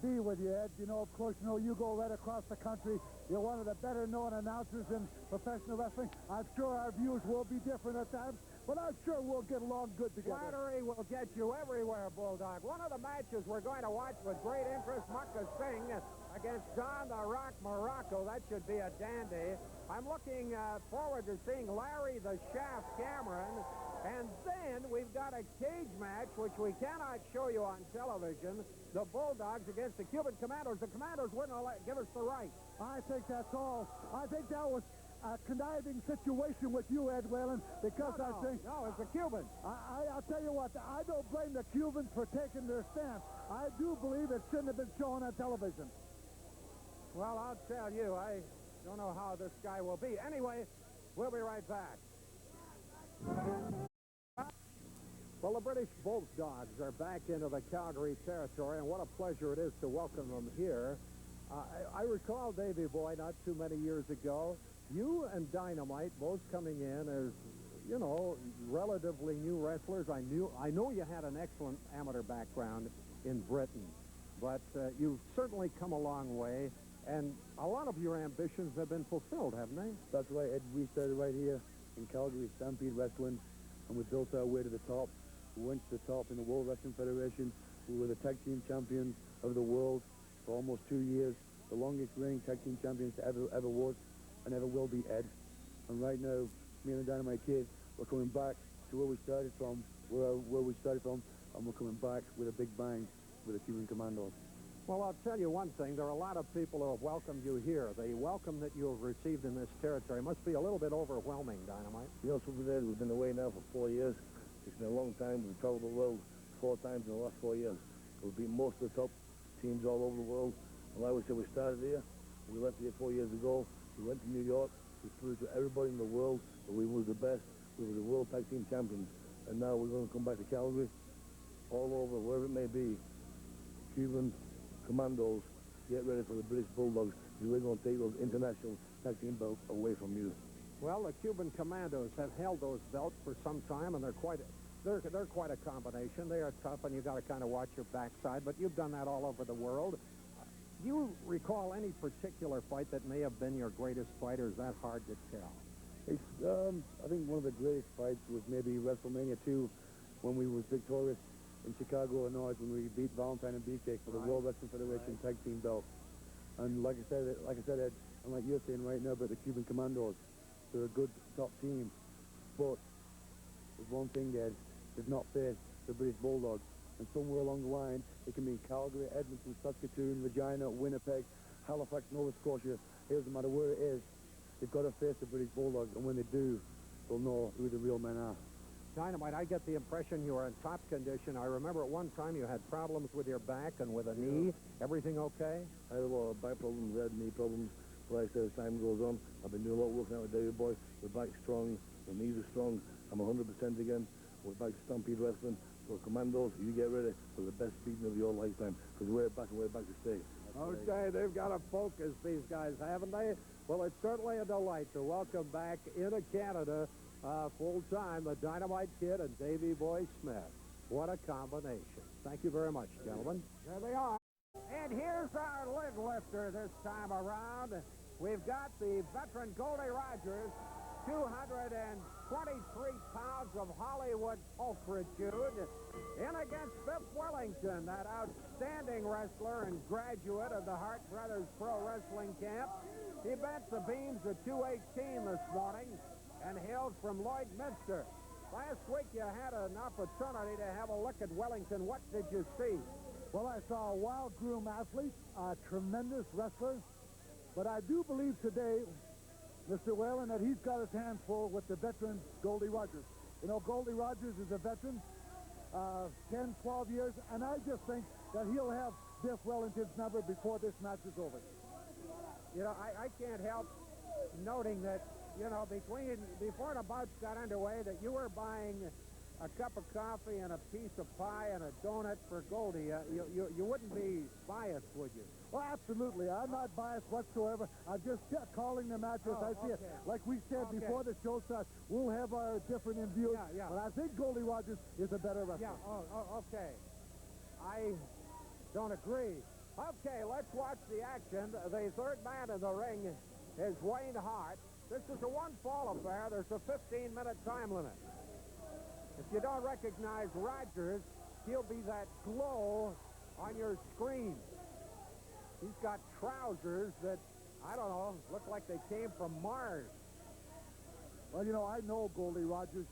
be with you, Ed. You know, of course, you go right across the country. You're one of the better-known announcers in professional wrestling. I'm sure our views will be different at times, but I'm sure we'll get along good together. Flattery will get you everywhere, Bulldog. One of the matches we're going to watch with great interest, Mucka Singh against John the Rock Morocco. That should be a dandy. I'm looking forward to seeing Larry the Shaft Cameron. And then we've got a cage match, which we cannot show you on television. The Bulldogs against the Cuban Commandos. The Commandos wouldn't give us the right. I think that's all. I think that was a conniving situation with you, Ed Whalen, because I think... No, it's the Cubans. I'll tell you what, I don't blame the Cubans for taking their stance. I do believe it shouldn't have been shown on television. Well, I'll tell you, I don't know how this guy will be. Anyway, we'll be right back. Well, the British Bulldogs are back into the Calgary territory, and what a pleasure it is to welcome them here. I recall, Davey Boy, not too many years ago, you and Dynamite both coming in as, you know, relatively new wrestlers. I know you had an excellent amateur background in Britain, but you've certainly come a long way, and a lot of your ambitions have been fulfilled, haven't they? That's right, Ed. We started right here in Calgary, Stampede Wrestling, and we built our way to the top. We went to the top in the World Wrestling Federation. We were the tag team champions of the world for almost 2 years, the longest reigning tag team champions ever was and ever will be, Ed. And right now, me and the Dynamite Kid, we're coming back to where we started from, and we're coming back with a big bang with the Cuban Commandos. Well, I'll tell you one thing. There are a lot of people who have welcomed you here. The welcome that you have received in this territory must be a little bit overwhelming, Dynamite. You know, something there, we've been away now for 4 years. It's been a long time. We've traveled the world 4 times in the last 4 years. We've beaten most of the top teams all over the world. And like we said, we started here. We left here 4 years ago. We went to New York. We proved to everybody in the world that we were the best. We were the world tag team champions. And now we're going to come back to Calgary, all over, wherever it may be. Cuban Commandos, get ready for the British Bulldogs, because we're going to take those international tag team belts away from you. Well, the Cuban Commandos have held those belts for some time, and they're quite a combination. They are tough, and you got to kind of watch your backside. But you've done that all over the world. Do you recall any particular fight that may have been your greatest fight, or is that hard to tell? It's, I think one of the greatest fights was maybe WrestleMania 2, when we was victorious in Chicago, Illinois, when we beat Valentine and Beefcake for the World Wrestling Federation tag team belt. And like I said, Ed, and like you're saying right now about the Cuban Commandos, they're a good top team, but there's one thing, Ed, they've not faced the British Bulldogs. And somewhere along the line, it can be Calgary, Edmonton, Saskatoon, Regina, Winnipeg, Halifax, Nova Scotia. It doesn't matter where it is, they've got to face the British Bulldogs, and when they do, they'll know who the real men are. Dynamite, I get the impression you are in top condition. I remember at one time you had problems with your back and with a knee. Everything okay? I had a lot of back problems, I had knee problems. But like I said, as time goes on, I've been doing a lot of work now with David Boy. The back's strong, the knees are strong. I'm 100% again. We're back to Stampede Wrestling. So Commandos, you get ready for the best beating of your lifetime, because we're back and we're back to stay. Okay, they've got to focus, these guys, haven't they? Well, it's certainly a delight to welcome back into Canada full-time the Dynamite Kid and Davey Boy Smith. What a combination. Thank you very much, gentlemen. There they are. And here's our lid lifter this time around. We've got the veteran Goldie Rogers, 223 pounds of Hollywood pulchritude, in against Biff Wellington, that outstanding wrestler and graduate of the Hart Brothers Pro Wrestling Camp. He bent the beams at 218 this morning and hails from Lloydminster. Last week you had an opportunity to have a look at Wellington. What did you see? Well, I saw a wild-groomed athlete, a tremendous wrestler, but I do believe today, Mr. Whalen, that he's got his hands full with the veteran Goldie Rogers. You know, Goldie Rogers is a veteran, 10, 12 years, and I just think that he'll have Biff Wellington's number before this match is over. You know, I can't help noting that, you know, before the bouts got underway, that you were buying a cup of coffee and a piece of pie and a donut for Goldie. You wouldn't be biased, would you? Well, absolutely. I'm not biased whatsoever. I'm just calling the match as I see it. Like we said before the show starts, we'll have our different in views. Yeah. But I think Goldie Rogers is a better wrestler. Yeah, okay. I don't agree. Okay, let's watch the action. The third man in the ring is Wayne Hart. This is a one-fall affair. There's a 15-minute time limit. If you don't recognize Rogers, he'll be that glow on your screen. He's got trousers that, I don't know, look like they came from Mars. Well, you know, I know Goldie Rogers.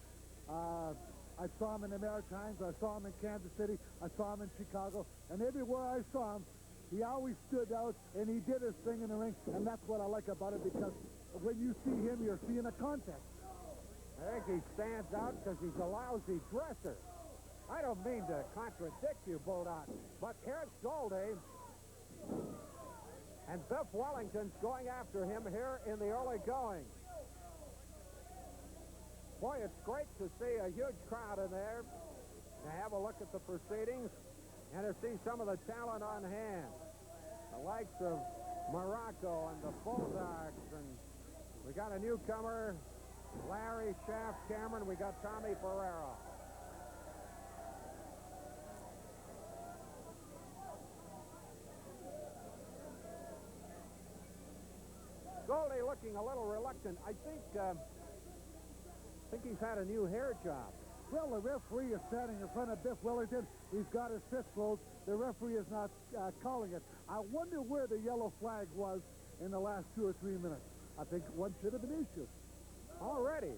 I saw him in the Maritimes. I saw him in Kansas City. I saw him in Chicago. And everywhere I saw him, he always stood out, and he did his thing in the ring. And that's what I like about it, because when you see him, you're seeing a contest. I think he stands out because he's a lousy dresser. I don't mean to contradict you, Bulldog, but here's Goldie. And Biff Wellington's going after him here in the early going. Boy, it's great to see a huge crowd in there, to have a look at the proceedings, and to see some of the talent on hand. The likes of Morocco and the Bulldogs, and we got a newcomer, Larry Shaft Cameron. We got Tommy Ferrero. Goldie looking a little reluctant. I think he's had a new hair job. Well, the referee is standing in front of Biff Wellington. He's got his fist closed. The referee is not calling it. I wonder where the yellow flag was in the last 2 or 3 minutes. I think one should have been issued. Already.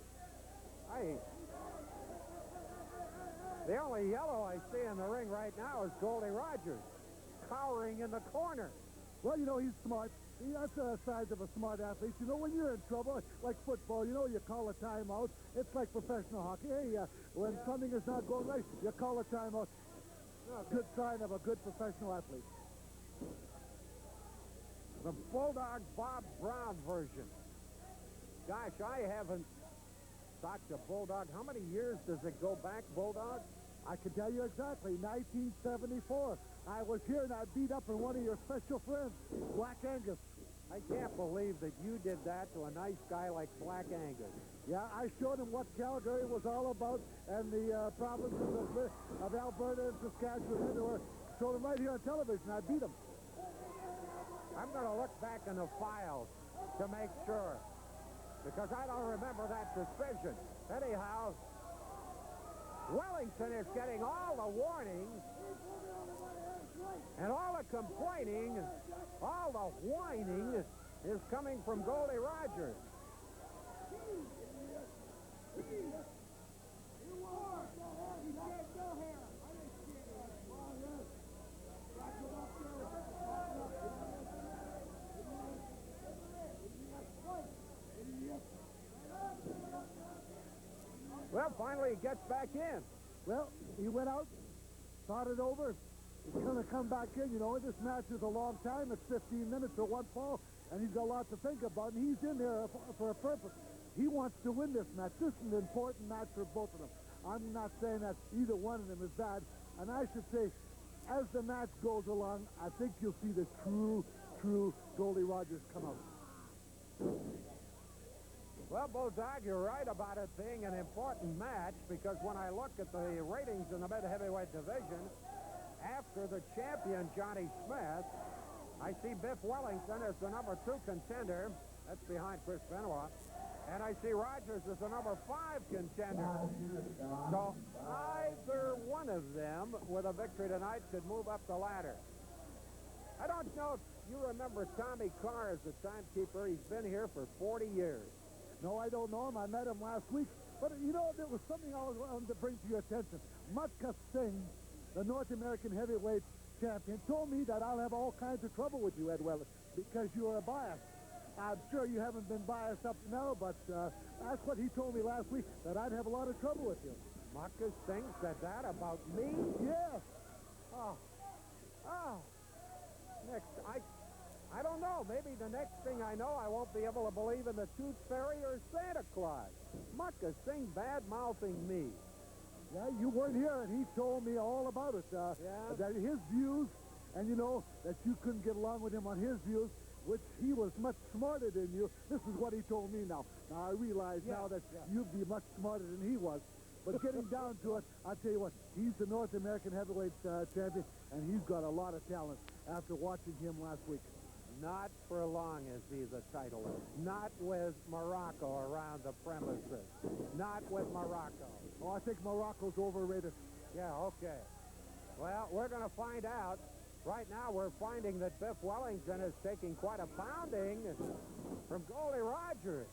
The only yellow I see in the ring right now is Goldie Rogers, cowering in the corner. Well, you know, he's smart. That's the size of a smart athlete. You know, when you're in trouble, like football, you know, you call a timeout. It's like professional hockey. Hey, when something is not going right, you call a timeout. Good sign of a good professional athlete. The Bulldog Bob Brown version. Gosh, I haven't talked to Bulldog. How many years does it go back, Bulldog? I can tell you exactly, 1974. I was here and I beat up on one of your special friends, Black Angus. I can't believe that you did that to a nice guy like Black Angus. Yeah, I showed him what Calgary was all about and the provinces of Alberta and Saskatchewan. Showed him right here on television. I beat him. I'm going to look back in the files to make sure, because I don't remember that decision. Anyhow, Wellington is getting all the warnings and all the complaining, all the whining is coming from Goldie Rogers. Well, finally he gets back in. Well, he went out, thought it over. He's going to come back in. You know, this match is a long time. It's 15 minutes or one fall, and he's got a lot to think about, and he's in there for a purpose. He wants to win this match. This is an important match for both of them. I'm not saying that either one of them is bad, and I should say, as the match goes along, I think you'll see the true Goldie Rogers come out. Well, Bulldog, you're right about it being an important match, because when I look at the ratings in the mid-heavyweight division, after the champion, Johnny Smith, I see Biff Wellington as the number 2 contender. That's behind Chris Benoit. And I see Rogers as the number 5 contender. So either one of them with a victory tonight could move up the ladder. I don't know if you remember Tommy Carr as the timekeeper. He's been here for 40 years. No, I don't know him. I met him last week. But, you know, there was something I wanted to bring to your attention. Matka Singh, the North American heavyweight champion, told me that I'll have all kinds of trouble with you, Ed Weller, because you are biased. I'm sure you haven't been biased up to now, but that's what he told me last week, that I'd have a lot of trouble with you. Matka Singh said that about me? Yes. Next, I don't know. Maybe the next thing I know, I won't be able to believe in the Tooth Fairy or Santa Claus. Matka Singh bad-mouthing me. Yeah, you weren't here, and he told me all about it. That his views, and you know, that you couldn't get along with him on his views, which he was much smarter than you. This is what he told me now. Now, I realize now that you'd be much smarter than he was. But getting down to it, I'll tell you what, he's the North American heavyweight champion, and he's got a lot of talent. after watching him last week. Not for long is he the titleist. Not with Morocco around the premises. Not with Morocco. Oh, I think Morocco's overrated. Yeah, okay. Well, we're going to find out. Right now, we're finding that Biff Wellington is taking quite a pounding from Goldie Rogers.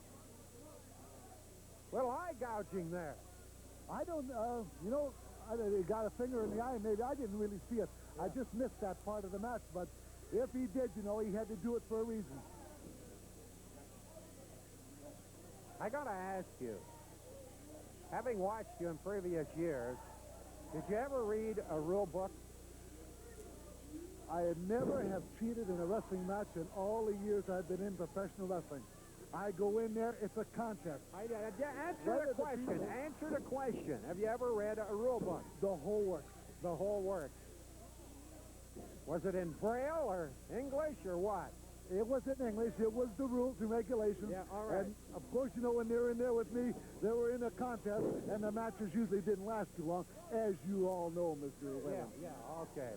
Little eye gouging there. I don't, you know, he got a finger in the eye. Maybe I didn't really see it. I just missed that part of the match. But if he did, you know, he had to do it for a reason. I got to ask you, having watched you in previous years, did you ever read a rule book? I never have cheated in a wrestling match in all the years I've been in professional wrestling. I go in there, it's a contest. Answer the question. Answer the question. Have you ever read a rule book? The whole works. The whole works. Was it in Braille or English or what? It was in English. It was the rules and regulations. Yeah, all right. And, of course, you know, when they were in there with me, they were in a contest, and the matches usually didn't last too long, as you all know, Mr. Whalen. Yeah, okay.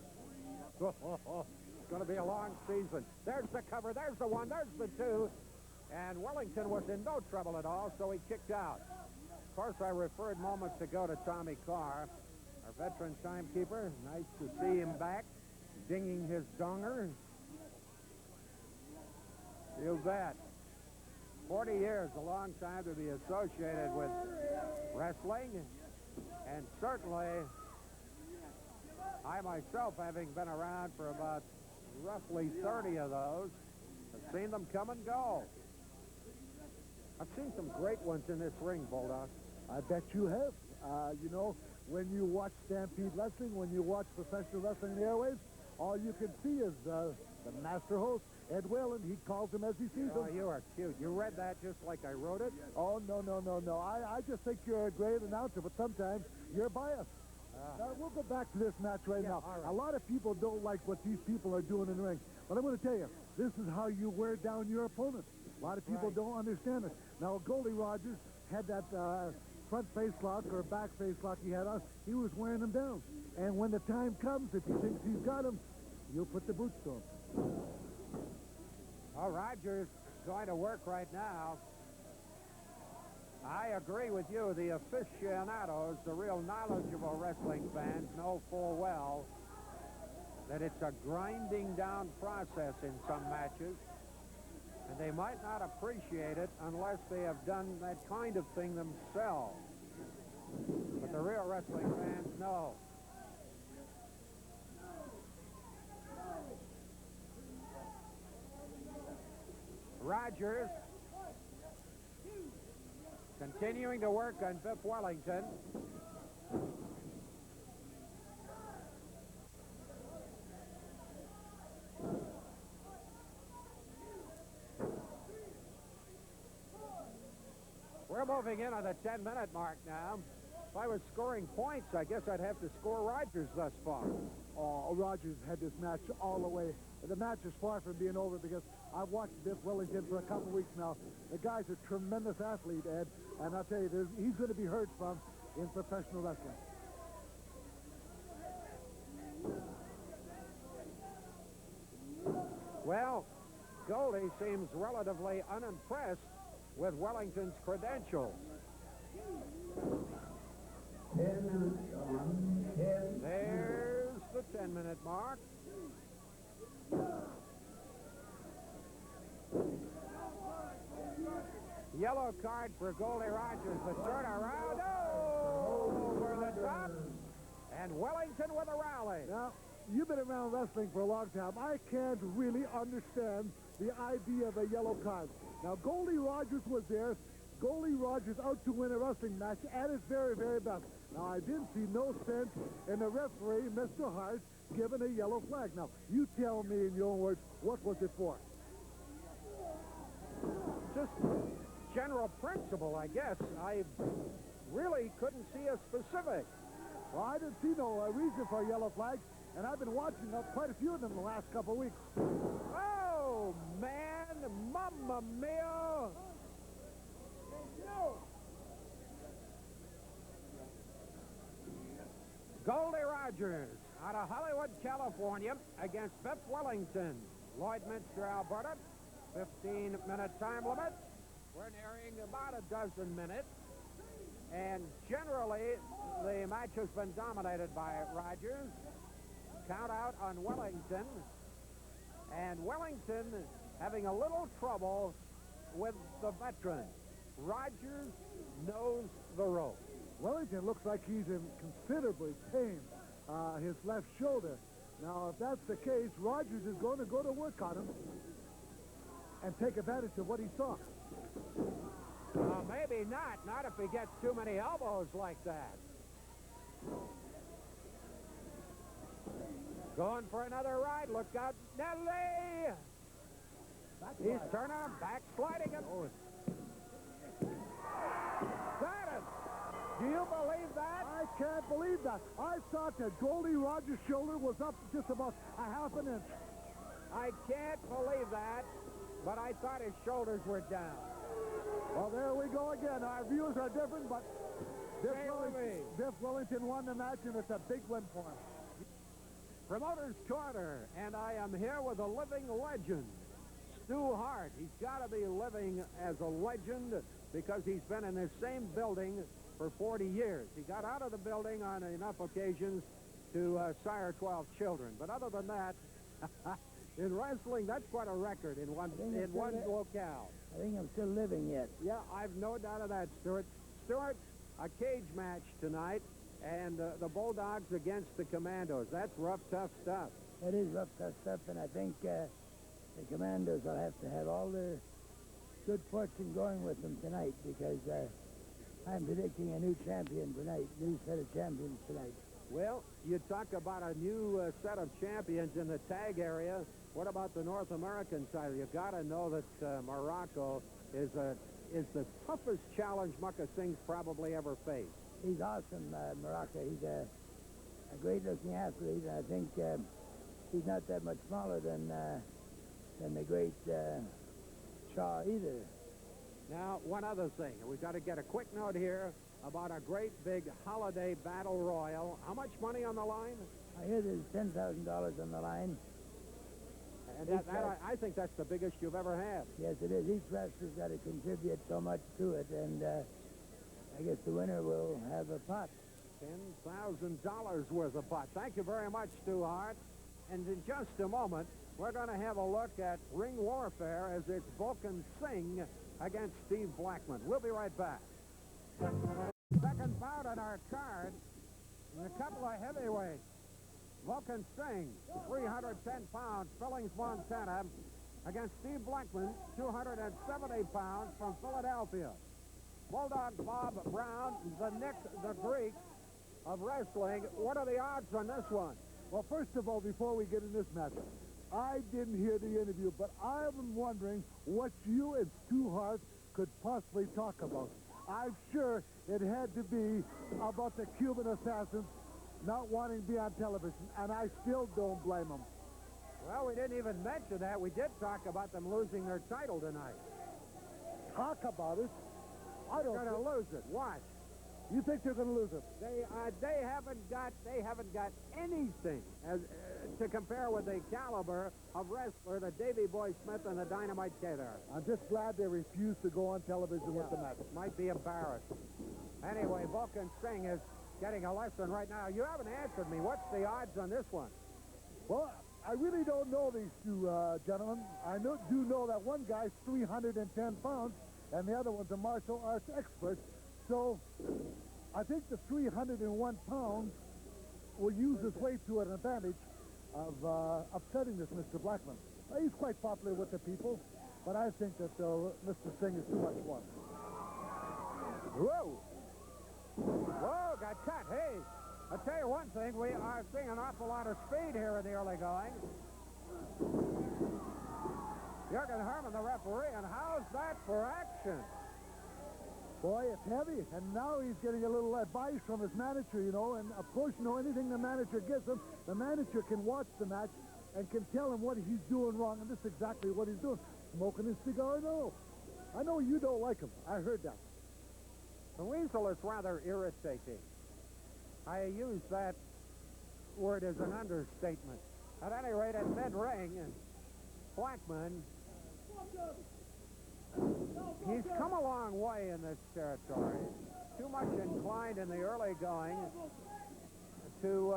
It's going to be a long season. There's the cover. There's the one. There's the two. And Wellington was in no trouble at all, so he kicked out. Of course, I referred moments ago to Tommy Carr, our veteran timekeeper. Nice to see him back, dinging his donger. You bet. 40 years, a long time to be associated with wrestling. And certainly, I myself, having been around for about roughly 30 of those, have seen them come and go. I've seen some great ones in this ring, Bulldog. I bet you have. You know, when you watch Stampede Wrestling, when you watch professional wrestling in the airwaves, all you can see is the master host, Ed Whalen. He calls them as he sees them. Oh, you are cute. You read that just like I wrote it? Oh, no. I just think you're a great announcer, but sometimes you're biased. Now, we'll go back to this match right now. All right. A lot of people don't like what these people are doing in the ring. But I'm going to tell you, this is how you wear down your opponent. A lot of people don't understand it. Now, Goldie Rogers had that front face lock or back face lock he had on. He was wearing them down. And when the time comes, if he thinks he's got him, you'll put the boots to him. Well, Rogers is going to work right now. I agree with you. The aficionados, the real knowledgeable wrestling fans, know full well that it's a grinding down process in some matches, and they might not appreciate it unless they have done that kind of thing themselves. But the real wrestling fans know. Rogers continuing to work on Biff Wellington. We're moving in on the 10-minute mark now. If I was scoring points, I guess I'd have to score Rogers thus far. Oh, Rogers had this match all the way. The match is far from being over because I've watched Biff Wellington for a couple weeks now. The guy's a tremendous athlete, Ed, and I'll tell you, he's going to be heard from in professional wrestling. Well, Goldie seems relatively unimpressed with Wellington's credentials. 10 minutes on. 10. There's the 10-minute mark. Yellow card for Goldie Rogers. The turnaround. Oh, over the top. And Wellington with a rally. Now, you've been around wrestling for a long time. I can't really understand the idea of a yellow card. Now, Goldie Rogers was there. Goldie Rogers out to win a wrestling match at his very, very best. Now, I didn't see no sense in the referee, Mr. Hart, giving a yellow flag. Now, you tell me in your own words, what was it for? Just general principle, I guess. I really couldn't see a specific. Well, I didn't see no reason for a yellow flag, and I've been watching quite a few of them the last couple of weeks. Oh, man, mamma mia. Goldie Rogers out of Hollywood, California, against Biff Wellington. Lloydminster, Alberta. 15-minute time limit. We're nearing about a dozen minutes. And generally, the match has been dominated by Rogers. Count out on Wellington. And Wellington having a little trouble with the veteran. Rogers knows the rope. Wellington looks like he's in considerably pain, his left shoulder. Now, if that's the case, Rogers is going to go to work on him and take advantage of what he saw. Maybe not if he gets too many elbows like that. Going for another ride. Look out, Nelly! He's turning him, backsliding him. Got it! Do you believe that? I can't believe that. I thought that Goldie Rogers' shoulder was up just about a half an inch. I can't believe that, but I thought his shoulders were down. Well, there we go again. Our views are different, but Biff Wellington won the match, and it's a big win for him. Promoter's Corner, and I am here with a living legend, Stu Hart. He's got to be living as a legend because he's been in this same building for 40 years. He got out of the building on enough occasions to sire 12 children. But other than that, in wrestling, that's quite a record in one locale. I think I'm still living yet. Yeah, I've no doubt of that, Stuart. Stuart, a cage match tonight, and the Bulldogs against the Commandos. That's rough, tough stuff. It is rough, tough stuff, and I think the Commandos will have to have all their good fortune going with them tonight because I'm predicting a new champion tonight, new set of champions tonight. Well, you talk about a new set of champions in the tag area. What about the North American title? You got to know that Morocco is the toughest challenge Mucka Singh's probably ever faced. He's awesome, Morocco. He's a great-looking athlete, and I think he's not that much smaller than the great Shaw either. Now, one other thing. We've got to get a quick note here about a great big holiday battle royal. How much money on the line? I hear there's $10,000 on the line. And I think that's the biggest you've ever had. Yes, it is. Each wrestler's got to contribute so much to it, and I guess the winner will have a pot. $10,000 worth of pot. Thank you very much, Stu Hart. And in just a moment, we're going to have a look at ring warfare as it's Vulcan Singh against Steve Blackman. We'll be right back. Second bout on our card, and a couple of heavyweights. Vulcan Singh, 310 pounds, Billings, Montana, against Steve Blackman, 270 pounds from Philadelphia. Bulldog Bob Brown, the Nick the Greek of wrestling. What are the odds on this one? Well, first of all, before we get in this match, I didn't hear the interview, but I'm wondering what you and Stu Hart could possibly talk about. I'm sure it had to be about the Cuban assassins not wanting to be on television, and I still don't blame them. Well, we didn't even mention that. We did talk about them losing their title tonight. Talk about it? I don't. They're going to lose it. Watch. You think they're going to lose it? They haven't got anything to compare with the caliber of wrestler that Davey Boy Smith and the Dynamite Kid are. I'm just glad they refused to go on television with the match. Might be embarrassed. Anyway, Vulcan Singh is getting a lesson right now. You haven't answered me. What's the odds on this one? Well, I really don't know these two gentlemen. I do know that one guy's 310 pounds, and the other one's a martial arts expert. So I think the 301 pounds will use his way to an advantage of upsetting this Mr. Blackman. He's quite popular with the people, but I think that Mr. Singh is too much fun. Whoa! Whoa, got cut. Hey, I'll tell you one thing. We are seeing an awful lot of speed here in the early going. Jürgen Herman, the referee, and how's that for action? Boy, it's heavy, and now he's getting a little advice from his manager, you know, and of course, you know, anything the manager gives him, the manager can watch the match and can tell him what he's doing wrong, and this is exactly what he's doing. Smoking his cigar, no. I know you don't like him. I heard that. The weasel is rather irritating. I use that word is an understatement. At any rate, at mid-ring, Blackman, he's come a long way in this territory. Too much inclined in the early going to,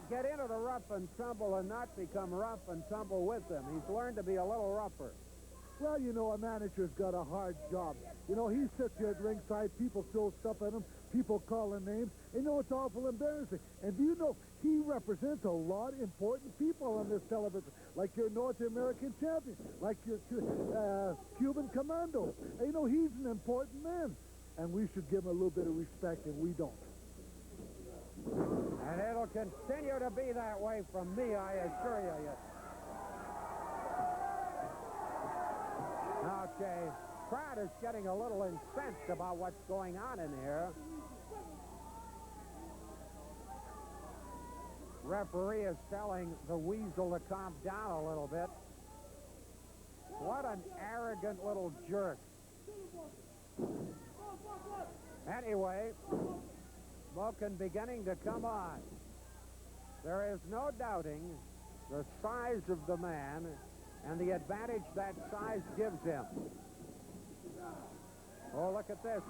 get into the rough and tumble and not become rough and tumble with them. He's learned to be a little rougher. Well, you know, a manager's got a hard job. You know, he sits here at ringside, people throw stuff at him, people call him names. You know, it's awful embarrassing. And do you know, he represents a lot of important people on this television, like your North American champion, like your Cuban Commandos. And, you know, he's an important man, and we should give him a little bit of respect, and we don't. And it'll continue to be that way from me, I assure you. Okay, crowd is getting a little incensed about what's going on in here. Referee is telling the Weasel to calm down a little bit. What an arrogant little jerk. Anyway, smoking beginning to come on. There is no doubting the size of the man and the advantage that size gives him. Oh, look at this.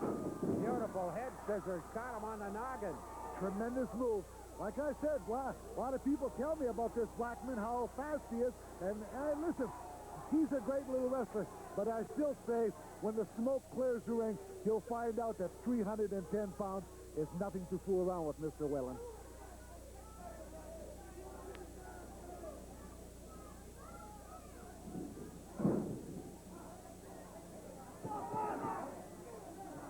Beautiful head scissors. Caught him on the noggin. Tremendous move. Like I said, a lot of people tell me about this Blackman, how fast he is. And listen, he's a great little wrestler. But I still say, when the smoke clears the ring, he'll find out that 310 pounds is nothing to fool around with, Mr. Whalen.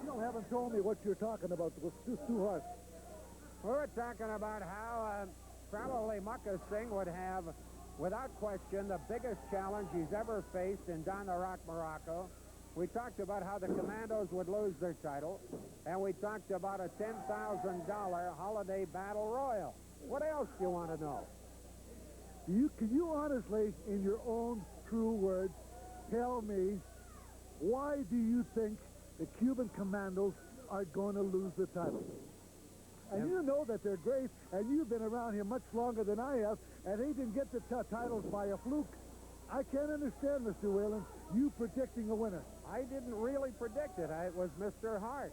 You haven't told me what you're talking about. It's just too harsh. We're talking about how probably Mucka Singh would have, without question, the biggest challenge he's ever faced in Don the Rock Morocco. We talked about how the Commandos would lose their title, and we talked about a $10,000 holiday battle royal. What else do you want to know? Can you honestly, in your own true words, tell me, why do you think the Cuban Commandos are going to lose the title? And you know that they're great, and you've been around here much longer than I have, and they didn't get the titles by a fluke. I can't understand, Mr. Whalen, you predicting a winner. I didn't really predict it. It was Mr. Hart.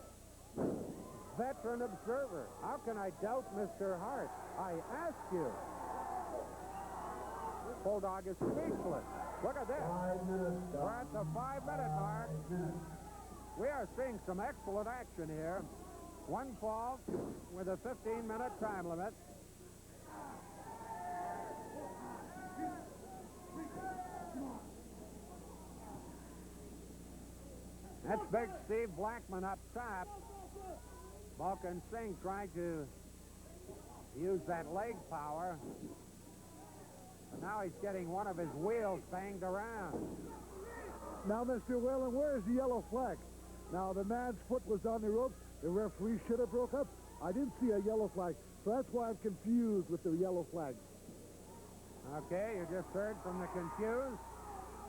Veteran observer. How can I doubt Mr. Hart? I ask you. This Bulldog is speechless. Look at this. We're at the 5-minute mark. We are seeing some excellent action here. One fall with a 15-minute time limit. That's Big Steve Blackman up top. Balkan Singh trying to use that leg power. But now he's getting one of his wheels banged around. Now, Mr. Whalen, where is the yellow flag? Now, the man's foot was on the ropes. The referee should have broke up. I didn't see a yellow flag, so that's why I'm confused with the yellow flag. Okay, you just heard from the confused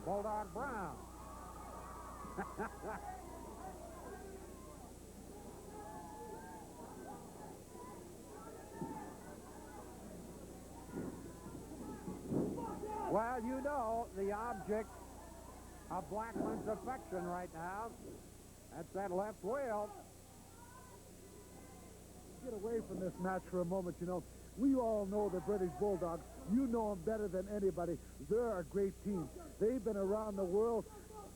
Bulldog Brown. Well, you know the object of Blackman's affection right now. That's that left wheel. Get away from this match for a moment, you know. We all know the British Bulldogs. You know them better than anybody. They're a great team. They've been around the world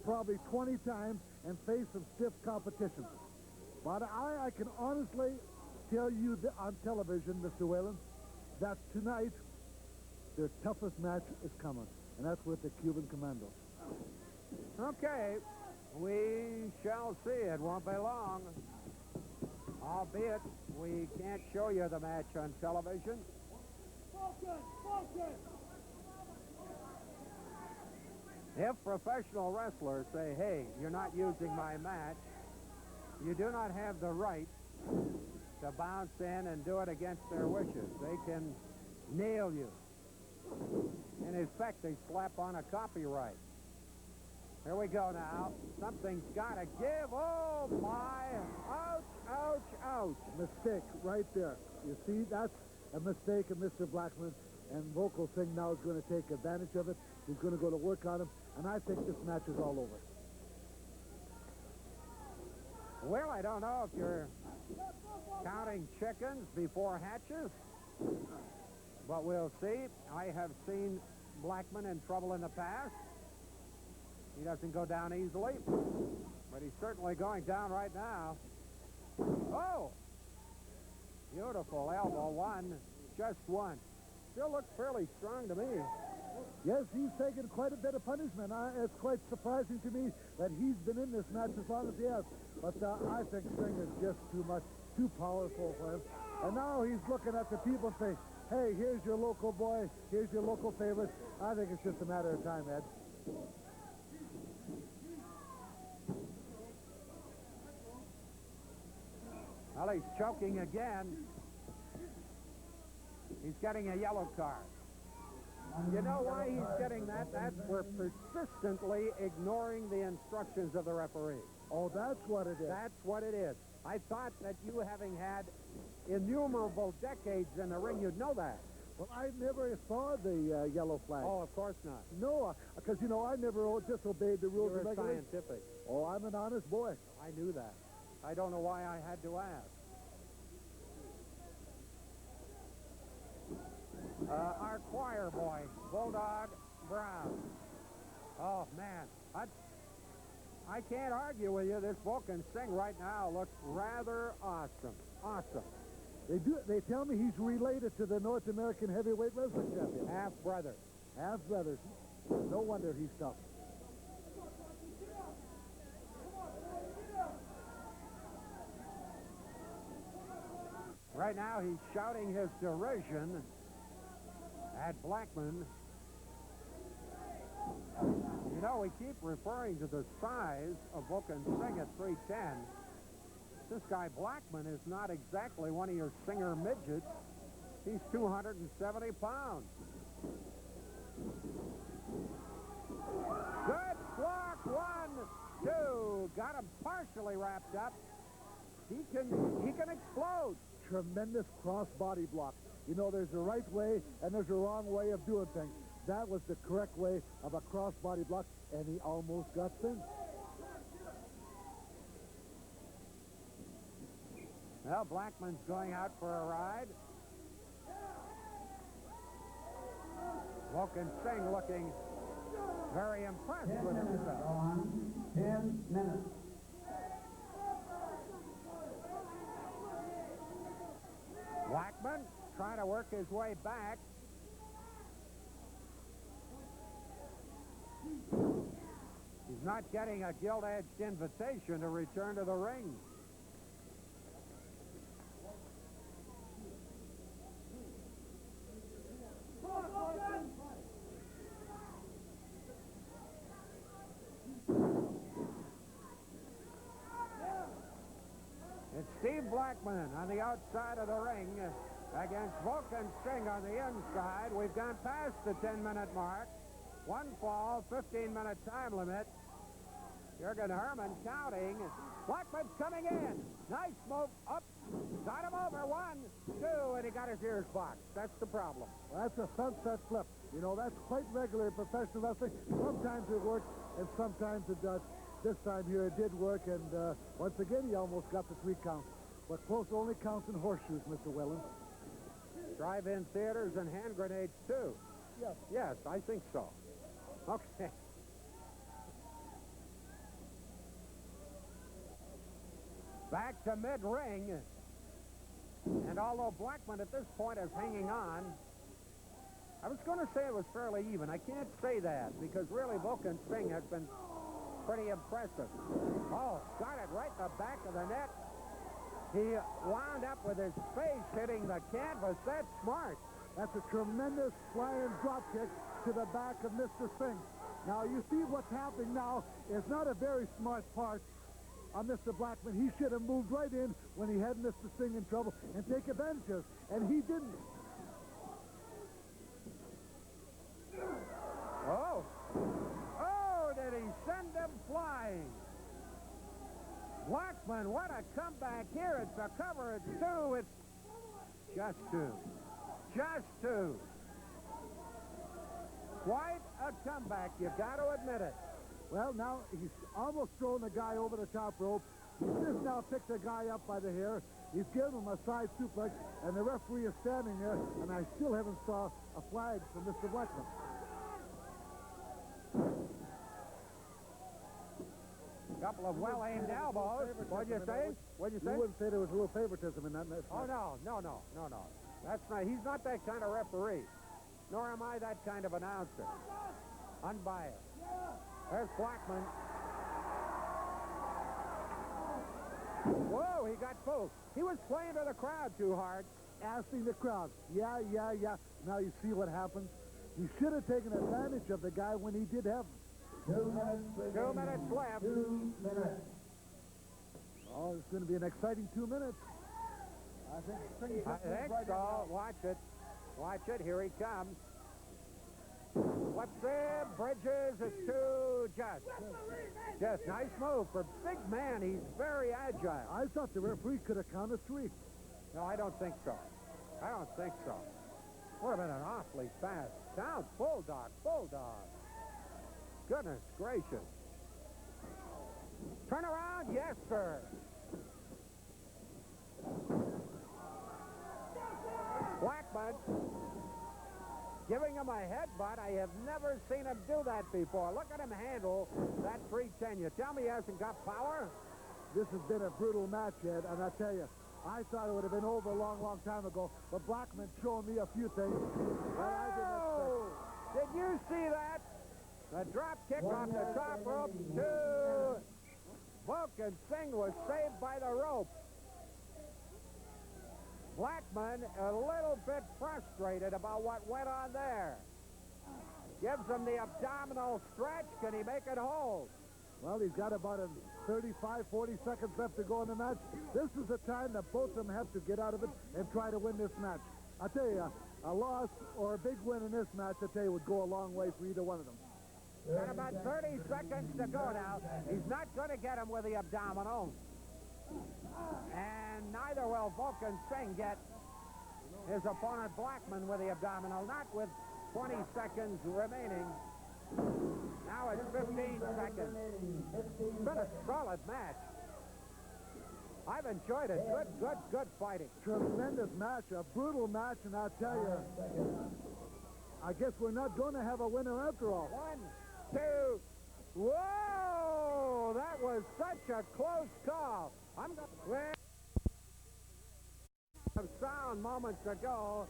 probably 20 times and faced some stiff competition. But I can honestly tell you on television, Mr. Whalen, that tonight their toughest match is coming, and that's with the Cuban Commandos. Okay, we shall see. It won't be long. Albeit, we can't show you the match on television. If professional wrestlers say, hey, you're not using my match, you do not have the right to bounce in and do it against their wishes. They can nail you. In effect, they slap on a copyright. Here we go now. Something's got to give. Oh, my. Ouch, ouch, ouch. Mistake right there. You see, that's a mistake of Mr. Blackman, and Vocal Singh now is going to take advantage of it. He's going to go to work on him, and I think this match is all over. Well, I don't know if you're counting chickens before hatches, but we'll see. I have seen Blackman in trouble in the past. He doesn't go down easily, but he's certainly going down right now. Oh! Beautiful elbow, one, just one. Still looks fairly strong to me. Yes, he's taken quite a bit of punishment. It's quite surprising to me that he's been in this match as long as he has. But I think Singh is just too much, too powerful for him. And now he's looking at the people and saying, hey, here's your local boy, here's your local favorite. I think it's just a matter of time, Ed. Well, he's choking again. He's getting a yellow card. You know why he's getting that? That's for persistently ignoring the instructions of the referee. Oh, that's what it is. That's what it is. I thought that you, having had innumerable decades in the ring, you'd know that. Well, I never saw the yellow flag. Oh, of course not. No, because, you know, I never disobeyed the rules You're and regulations. scientific. Oh, I'm an honest boy. I knew that. I don't know why I had to ask. Our choir boy, Bulldog Brown. Oh, man. I can't argue with you. This Vulcan Singh right now looks rather awesome. Awesome. They tell me he's related to the North American heavyweight wrestling champion. Half-brother. Half brothers. No wonder he's tough. Right now he's shouting his derision at Blackman. You know, we keep referring to the size of Vulcan Singh at 310. This guy Blackman is not exactly one of your Singer midgets. He's 270 pounds. Good block, 1, 2. Got him partially wrapped up. He can explode. Tremendous cross-body block. You know, there's a right way and there's a wrong way of doing things. That was the correct way of a cross-body block, and he almost got Singh. Well, Blackman's going out for a ride. Vulcan Singh looking very impressed 10 with minutes himself. on. 10 minutes. Blackman trying to work his way back. He's not getting a gilt-edged invitation to return to the ring. It's Steve Blackman on the outside of the ring against Vulcan Singh on the inside. We've gone past the 10-minute mark. One fall, 15-minute time limit. Jürgen Herman counting. Blackman's coming in. Nice move up. Got him over. 1, 2, and he got his ears boxed. That's the problem. Well, that's a sunset flip. You know, that's quite regular in professional wrestling. Sometimes it works, and sometimes it does. This time here it did work, and once again he almost got the 3 count. But close only counts in horseshoes, Mr. Whalen. Drive-in theaters and hand grenades, too. Yes. Yes, I think so. Okay. Back to mid-ring. And although Blackman at this point is hanging on, I was going to say it was fairly even. I can't say that because really Vulcan Singh has been pretty impressive. Oh, got it right in the back of the net. He wound up with his face hitting the canvas. That's smart. That's a tremendous flying drop kick to the back of Mr. Singh. Now, you see what's happening now is not a very smart part on Mr. Blackman. He should have moved right in when he had Mr. Singh in trouble and take advantage of it, and he didn't. Oh. Oh, did he send him flying? Blackman, what a comeback here. It's a cover. It's 2. It's just 2. Just 2. Quite a comeback, you got to admit it. Well, now he's almost thrown the guy over the top rope. He's just now picked the guy up by the hair. He's given him a side suplex, and the referee is standing there, and I still haven't saw a flag from Mr. Blackman. Couple of well-aimed elbows. What'd you say? What'd you say? You wouldn't say there was a little favoritism in that. Oh, no. That's not. He's not that kind of referee. Nor am I that kind of announcer. Unbiased. There's Blackman. Whoa, he got fooled. He was playing to the crowd too hard. Asking the crowd. Yeah. Now you see what happens. He should have taken advantage of the guy when he did have him. 2 minutes. 2 minutes left. 2 minutes. Oh, it's going to be an exciting 2 minutes. I think so. Watch it. Watch it. Here he comes. What's there? Bridges. It's 2. Just nice move. For big man, he's very agile. I thought the referee could have counted 3. No, I don't think so. Would have been an awfully fast. Down. Bulldog. Goodness gracious. Turn around. Yes, sir. Blackman giving him a headbutt. I have never seen him do that before. Look at him handle that 310. You tell me he hasn't got power? This has been a brutal match, Ed, and I tell you, I thought it would have been over a long time ago, but Blackman's shown me a few things that I didn't expect. Did you see that? The drop kick off the top rope to Vulcan Singh was saved by the rope. Blackman a little bit frustrated about what went on there. Gives him the abdominal stretch. Can he make it hold? Well, he's got about 35, 40 seconds left to go in the match. This is the time that both of them have to get out of it and try to win this match. I tell you, a loss or a big win in this match, I tell you, would go a long way for either one of them. Got about 30 seconds to go now. He's not going to get him with the abdominal. And neither will Vulcan Singh get his opponent Blackman with the abdominal, not with 20 seconds remaining. Now it's 15 seconds. It's been a solid match. I've enjoyed it. Good fighting. Tremendous match, a brutal match, and I'll tell you, I guess we're not going to have a winner after all. 1, 2, whoa! That was such a close call. I'm going to sound moments ago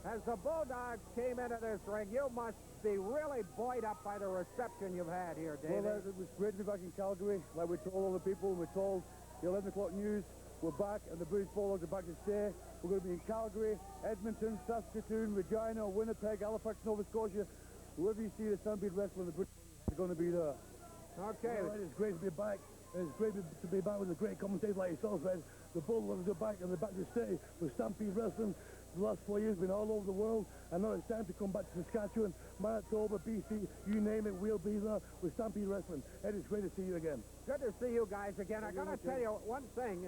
as the Bulldogs came into this ring. You must be really buoyed up by the reception you've had here, David. Well, it was great to be back in Calgary. Like we told all the people, we told the 11 o'clock news, we're back, and the British Bulldogs are back to stay. We're going to be in Calgary, Edmonton, Saskatoon, Regina, Winnipeg, Halifax, Nova Scotia. Whoever you see the Stampede wrestling, the British are going to be there. Okay. All right, it's great to be back. It's great to be back with a great commentator like yourself, Ed. The Bulldogs are back, and they're back to stay for Stampede Wrestling. The last 4 years been all over the world, and now it's time to come back to Saskatchewan, Manitoba, BC, you name it, we'll be there with Stampede Wrestling. Ed, it's great to see you again. Good to see you guys again. I got to tell you one thing.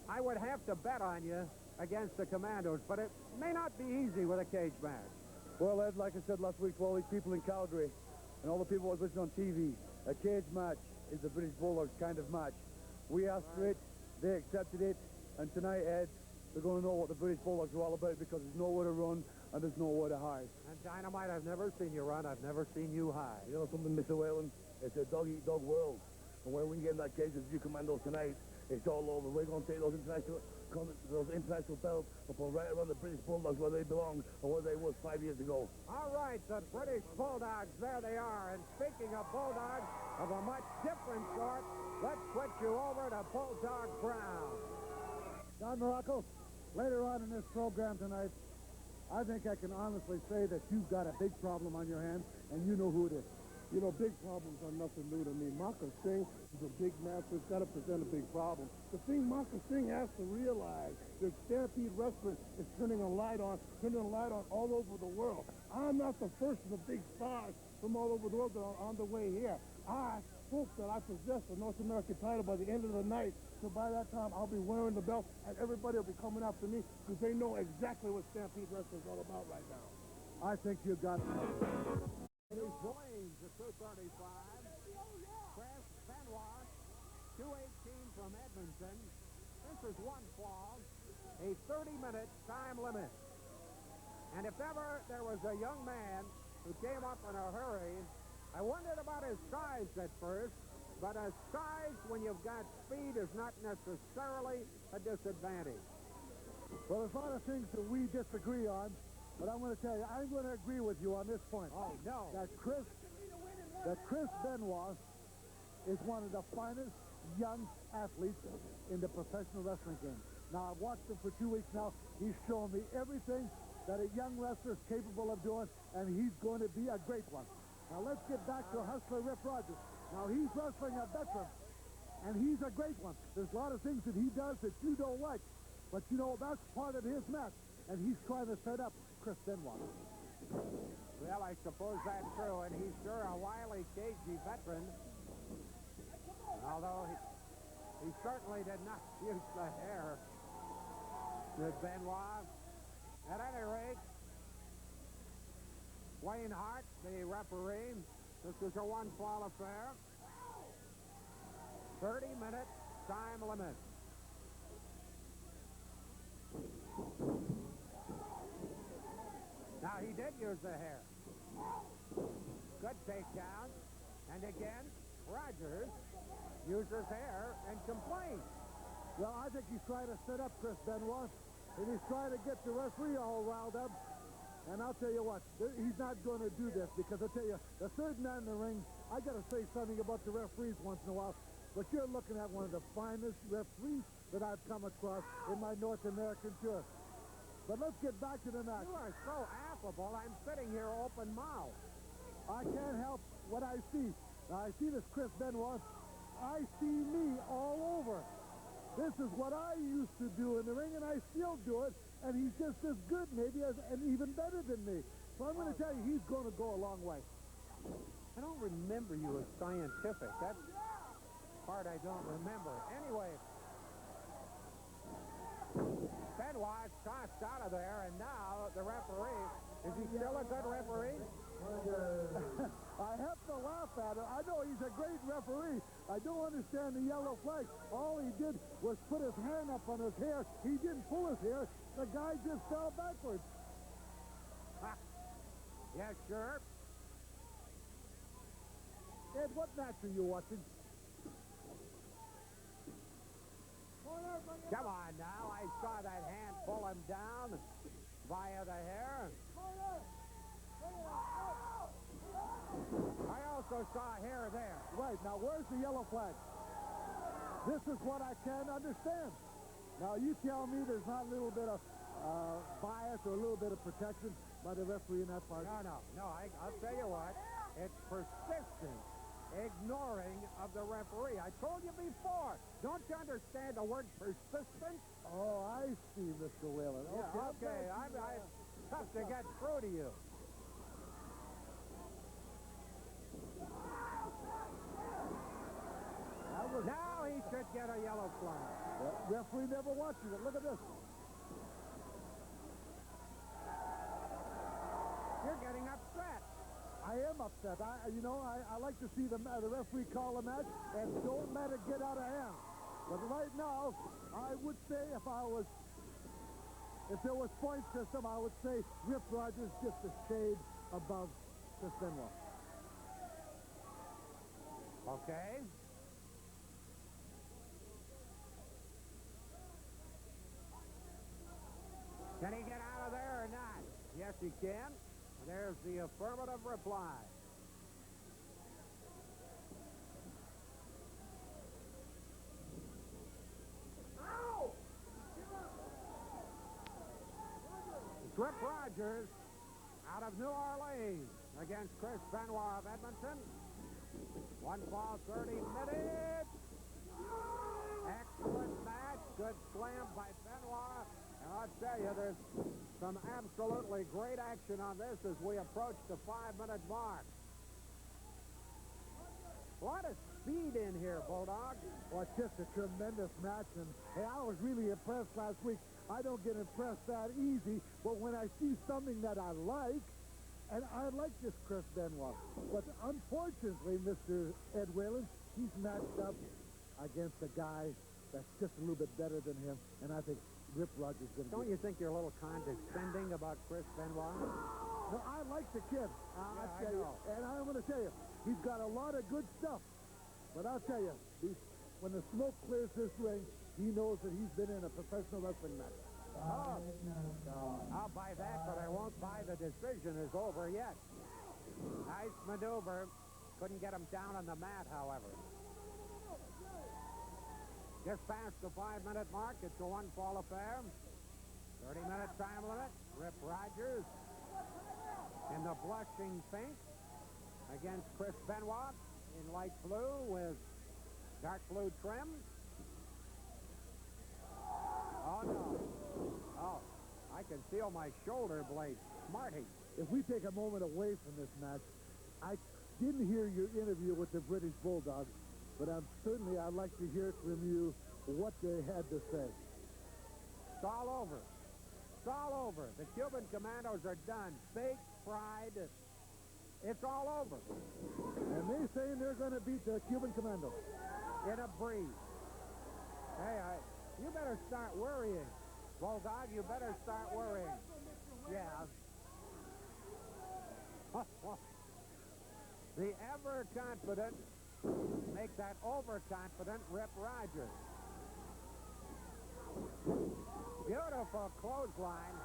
I would have to bet on you against the Commandos, but it may not be easy with a cage match. Well, Ed, like I said last week to all these people in Calgary and all the people that listen on TV, a cage match is the British Bulldogs kind of match. We asked for it, they accepted it, and tonight, Ed, they're going to know what the British Bulldogs are all about because there's nowhere to run and there's nowhere to hide. And Dynamite, I've never seen you run. I've never seen you hide. You know something, Mr. Whalen? It's a dog-eat-dog world. And when we get in that cage with you Commandos tonight, it's all over. We're going to take those international belts and put right around the British Bulldogs where they belong and where they was 5 years ago. All right, the British Bulldogs, there they are. And speaking of Bulldogs of a much different sort, let's switch you over to Bulldog Brown. Don Morocco, later on in this program tonight, I think I can honestly say that you've got a big problem on your hands, and you know who it is. You know, big problems are nothing new to me. Marcus Singh is a big match. It's got to present a big problem. The thing Marcus Singh has to realize that Stampede Wrestling is turning a light on all over the world. I'm not the first of the big stars from all over the world that are on the way here. I hope that I possess the North American title by the end of the night. So by that time, I'll be wearing the belt, and everybody will be coming after me because they know exactly what Stampede Wrestling is all about right now. I think you got it. He's Blaines at 235. Chris Benoit, 218 from Edmonton. This is one fall, a 30-minute time limit. And if ever there was a young man who came up in a hurry, I wondered about his size at first, but a size when you've got speed is not necessarily a disadvantage. Well, there's a lot of things that we disagree on, but I'm going to tell you, I'm going to agree with you on this point. Oh, no. That Chris Benoit is one of the finest young athletes in the professional wrestling game. Now, I've watched him for 2 weeks now. He's shown me everything that a young wrestler is capable of doing, and he's going to be a great one. Now, let's get back to Hustler Rip Rogers. Now, he's wrestling a veteran, and he's a great one. There's a lot of things that he does that you don't like, but, you know, that's part of his match, and he's trying to set up Chris Benoit. Well, I suppose that's true, and he's sure a wily, cagey veteran. Although he certainly did not use the hair, did Benoit. At any rate, Wayne Hart, the referee, this is a one-fall affair. 30-minute time limit. Now, he did use the hair. Good takedown. And again, Rogers uses hair and complains. Well, I think he's trying to set up Chris Benoit, and he's trying to get the referee all riled up. And I'll tell you what, he's not going to do this, because I'll tell you, the third man in the ring, I got to say something about the referees once in a while, but you're looking at one of the finest referees that I've come across in my North American tour. But let's get back to the match. You are so affable, I'm sitting here open-mouthed. I can't help what I see. Now, I see this Chris Benoit. I see me all over. This is what I used to do in the ring, and I still do it, and he's just as good, maybe, and even better than me. So I'm going to tell you, he's going to go a long way. I don't remember you as scientific. That part I don't remember. Anyway, Benoit tossed out of there, and now the referee, is he still a good referee? I have to laugh at it. I know he's a great referee. I don't understand the yellow flag. All he did was put his hand up on his hair. He didn't pull his hair. The guy just fell backwards. Yes, sure. Ed, what match are you watching? Come on now. I saw that hand pull him down via the hair. I also saw hair there. Right, now where's the yellow flag? This is what I can't understand. Now you tell me there's not a little bit of bias or a little bit of protection by the referee in that part. No. I'll tell you what. It's persistent ignoring of the referee. I told you before. Don't you understand the word persistent? Oh, I see, Mr. Whalen. Okay. I'm tough to get through to you. Now he should get a yellow flag. The referee never watches it. Look at this. You're getting upset. I am upset. I like to see the referee call a match and don't let it get out of hand. But right now, I would say if there was point system, I would say Rip Rogers just a shade above Chris Benoit. Okay. Can he get out of there or not? Yes, he can. There's the affirmative reply. It's Rip Rogers out of New Orleans against Chris Benoit of Edmonton. One fall, 30 minutes. Excellent match. Good slam by Benoit. And I'll tell you, there's some absolutely great action on this as we approach the 5-minute mark. A lot of speed in here, Bulldog. Well, it's just a tremendous match, and hey, I was really impressed last week. I don't get impressed that easy, but when I see something that I like, and I like this Chris Benoit, but unfortunately, Mr. Ed Whalen, he's matched up against a guy that's just a little bit better than him, and I think Rip Rogers is going to Don't you think you're a little condescending about Chris Benoit? No, I like the kid. I tell you, know. and I'm going to tell you, he's got a lot of good stuff. But I'll tell you, when the smoke clears this ring, he knows that he's been in a professional wrestling match. Oh, I'll buy that, but I won't buy the decision is over yet. Nice maneuver. Couldn't get him down on the mat, however. Just past the 5-minute mark. It's a one-fall affair. 30-minute time limit. Rip Rogers in the blushing pink against Chris Benoit in light blue with dark blue trim. Oh, no. Oh, I can feel my shoulder blade smarting. If we take a moment away from this match, I didn't hear your interview with the British Bulldog, but I'd like to hear from you what they had to say. It's all over. It's all over. The Cuban Commandos are done. Big pride. It's all over. And they're saying they're going to beat the Cuban Commandos. In a breeze. Hey, you better start worrying. Bulldog, you better start worrying. Yeah. The ever-confident make that overconfident Rip Rogers. Beautiful clothesline.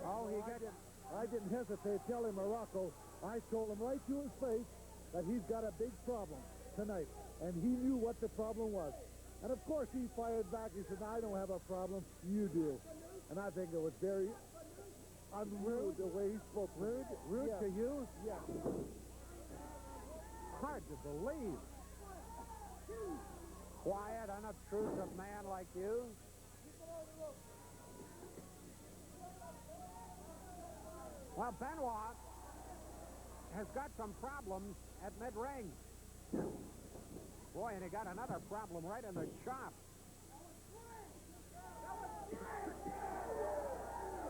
Oh, he got it. I didn't hesitate telling Morocco. I told him right to his face that he's got a big problem tonight. And he knew what the problem was. And of course he fired back. He said, I don't have a problem. You do. And I think it was very unrude the way he spoke. Rude Yeah. to you? Yeah. Hard to believe. Quiet, unobtrusive man like you. Well, Benoit has got some problems at mid-ring. Boy, and he got another problem right in the chop.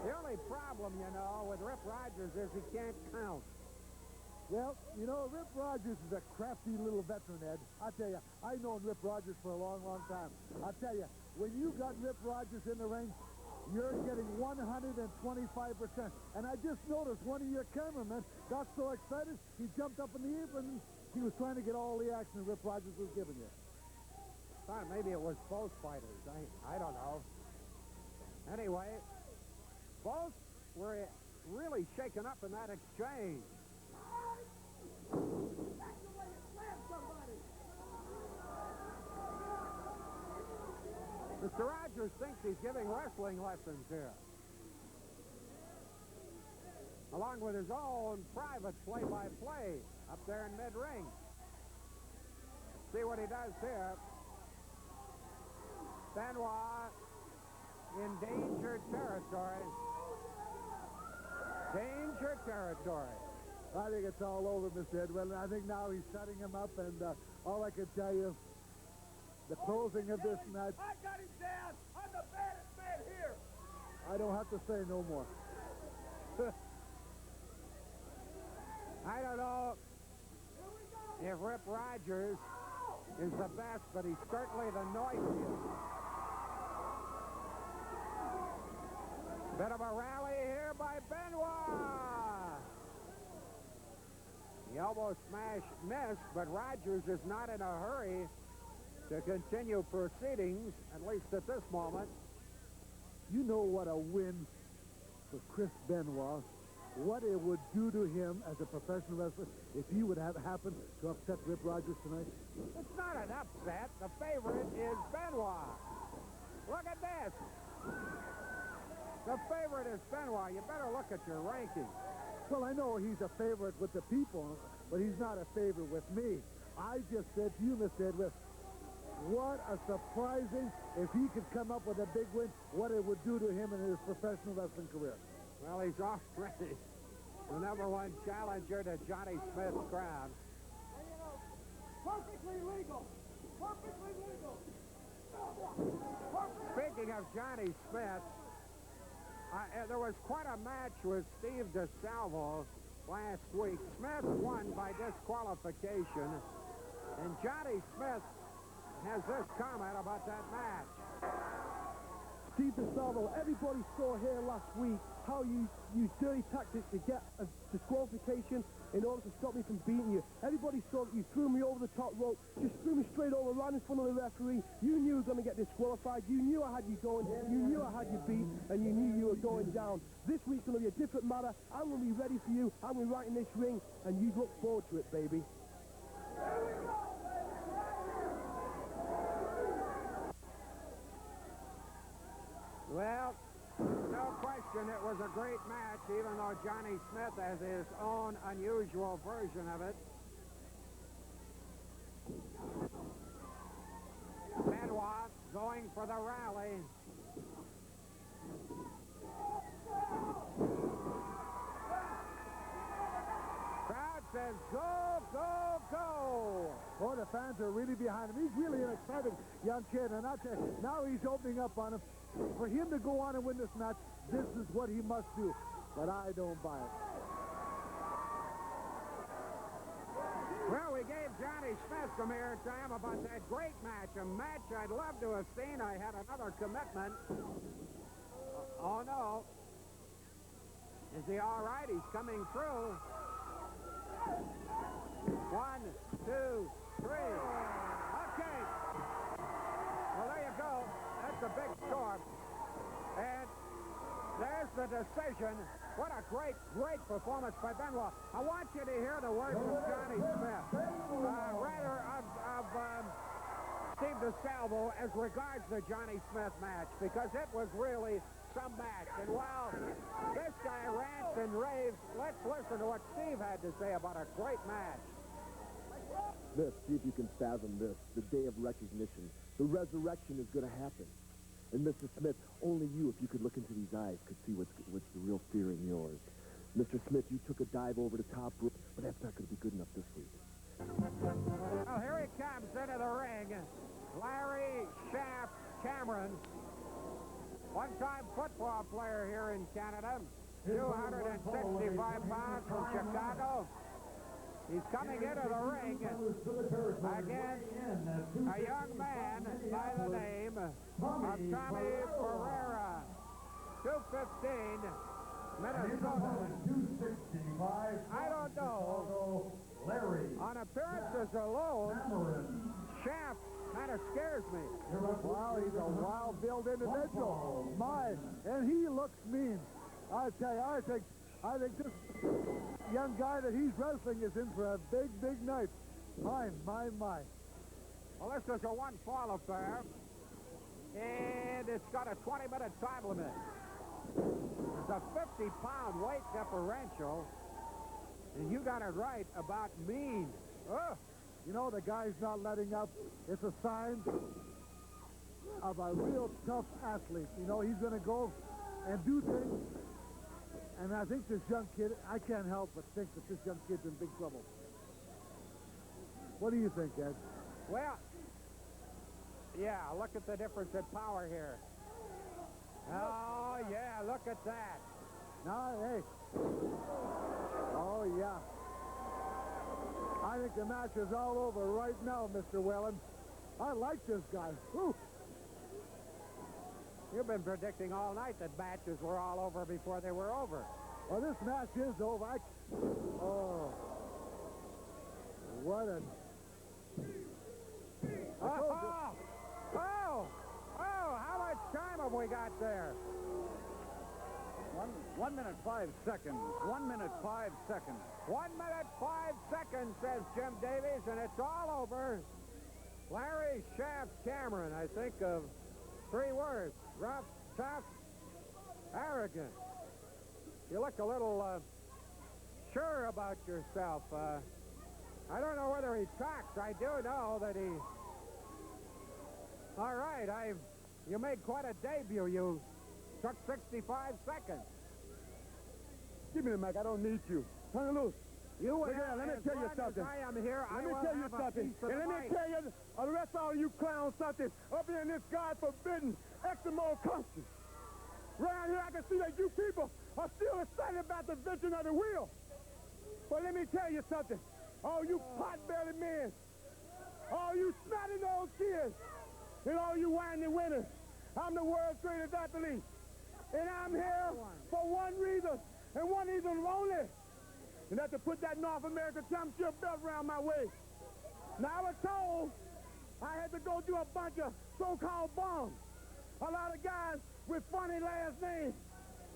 The only problem, you know, with Rip Rogers is he can't count. Well, you know, Rip Rogers is a crafty little veteran, Ed. I tell you, I've known Rip Rogers for a long, long time. I tell you, when you got Rip Rogers in the ring, you're getting 125%. And I just noticed one of your cameramen got so excited, he jumped up in the apron. He was trying to get all the action Rip Rogers was giving you. Thought maybe it was both fighters. I don't know. Anyway, both were really shaken up in that exchange. Mr. Rogers thinks he's giving wrestling lessons here, along with his own private play-by-play up there in mid-ring. See what he does here. Benoit in danger territory. Danger territory. I think it's all over, Mr. Edwin. I think now he's shutting him up, and all I can tell you, the closing of this match, I got his ass. I'm the baddest man here. I don't have to say no more. I don't know if Rip Rogers is the best, but he's certainly the noisiest. Bit of a rally here by Benoit. The elbow smash missed, but Rogers is not in a hurry to continue proceedings, at least at this moment. You know what a win for Chris Benoit, what it would do to him as a professional wrestler if he would have happened to upset Rip Rogers tonight? It's not an upset. The favorite is Benoit. Look at this. The favorite is Benoit. You better look at your ranking. Well, I know he's a favorite with the people, but he's not a favorite with me. I just said to you, Mr. Edwards, what a surprising, if he could come up with a big win, what it would do to him in his professional wrestling career. Well, he's already the #1 challenger to Johnny Smith's crown. Perfectly legal. Perfectly legal. Speaking of Johnny Smith, there was quite a match with Steve DeSalvo last week. Smith won by disqualification, and Johnny Smith has this comment about that match. Steve DeSalvo, everybody saw here last week how you used dirty tactics to get a disqualification in order to stop me from beating you. Everybody saw that you threw me over the top rope, just threw me straight over, right in front of the referee. You knew you were going to get disqualified. You knew I had you going. You knew I had you beat, and you knew you were going down. This week's going to be a different matter. I'm going to be ready for you. I'm going to be right in this ring, and you look forward to it, baby. Well, no question it was a great match, even though Johnny Smith has his own unusual version of it. Benoit going for the rally. Crowd says, go, go, go. Boy, the fans are really behind him. He's really an exciting young kid, and now he's opening up on him. For him to go on and win this match, this is what he must do. But I don't buy it. Well, we gave Johnny Smith some airtime about that great match, a match I'd love to have seen. I had another commitment. Oh, no. Is he all right? He's coming through. 1, 2, 3. Okay. Well, there you go. That's a big score. And there's the decision. What a great, great performance by Benoit. I want you to hear the words of Johnny Smith. Rather of Steve DeSalvo as regards the Johnny Smith match, because it was really some match. And while this guy rants and raves, let's listen to what Steve had to say about a great match. This, see if you can fathom this, the day of recognition. The resurrection is going to happen. And Mr. Smith, only you, if you could look into these eyes, could see what's the real fear in yours. Mr. Smith, you took a dive over the top rope, but that's not going to be good enough this week. Well, here he comes into the ring. Larry Shaft Cameron, one-time football player here in Canada, 265 pounds from Chicago. He's coming into the ring against a young man by the name of Tommy Ferreira, 215, Minnesota. I don't know. On appearances alone, Shaft kind of scares me. Wow, he's a wild-built individual. And he looks mean. I tell you, I think this young guy that he's wrestling is in for a big, big night. My. Well, this is a one-fall affair, and it's got a 20-minute time limit. It's a 50-pound weight differential, and you got it right about mean. Oh, you know, the guy's not letting up. It's a sign of a real tough athlete. You know, he's going to go and do things. And I think this young kid, I can't help but think that this young kid's in big trouble. What do you think, Ed? Well, yeah, look at the difference in power here. Oh, yeah, look at that. Now, hey. Oh, yeah. I think the match is all over right now, Mr. Whalen. I like this guy. Whew. You've been predicting all night that matches were all over before they were over. Well, this match is over. Oh. What a... How much time have we got there? 1 minute, 5 seconds. 1 minute, 5 seconds. 1 minute, 5 seconds, says Jim Davies, and it's all over. Larry Shaft Cameron, I think of 3 words. Rough, tough, arrogant. You look a little sure about yourself. I don't know whether he talks. I do know that he... All right, you made quite a debut. You took 65 seconds. Give me the mic. I don't need you. Turn it loose. You Look at that. Let me tell you something. I am here. Let me tell you something. And let me tell you, the rest of all you clowns something. Up here in this God-forbidden Eskimo country. Right here, I can see that you people are still excited about the invention of the wheel. But let me tell you something. All you pot-bellied men, all you snotty-nosed kids, and all you whiny winners, I'm the world's greatest athlete. And I'm here for one reason, and one reason only. And that's to put that North American Championship belt around my waist. Now, I was told I had to go do a bunch of so-called bums. A lot of guys with funny last names.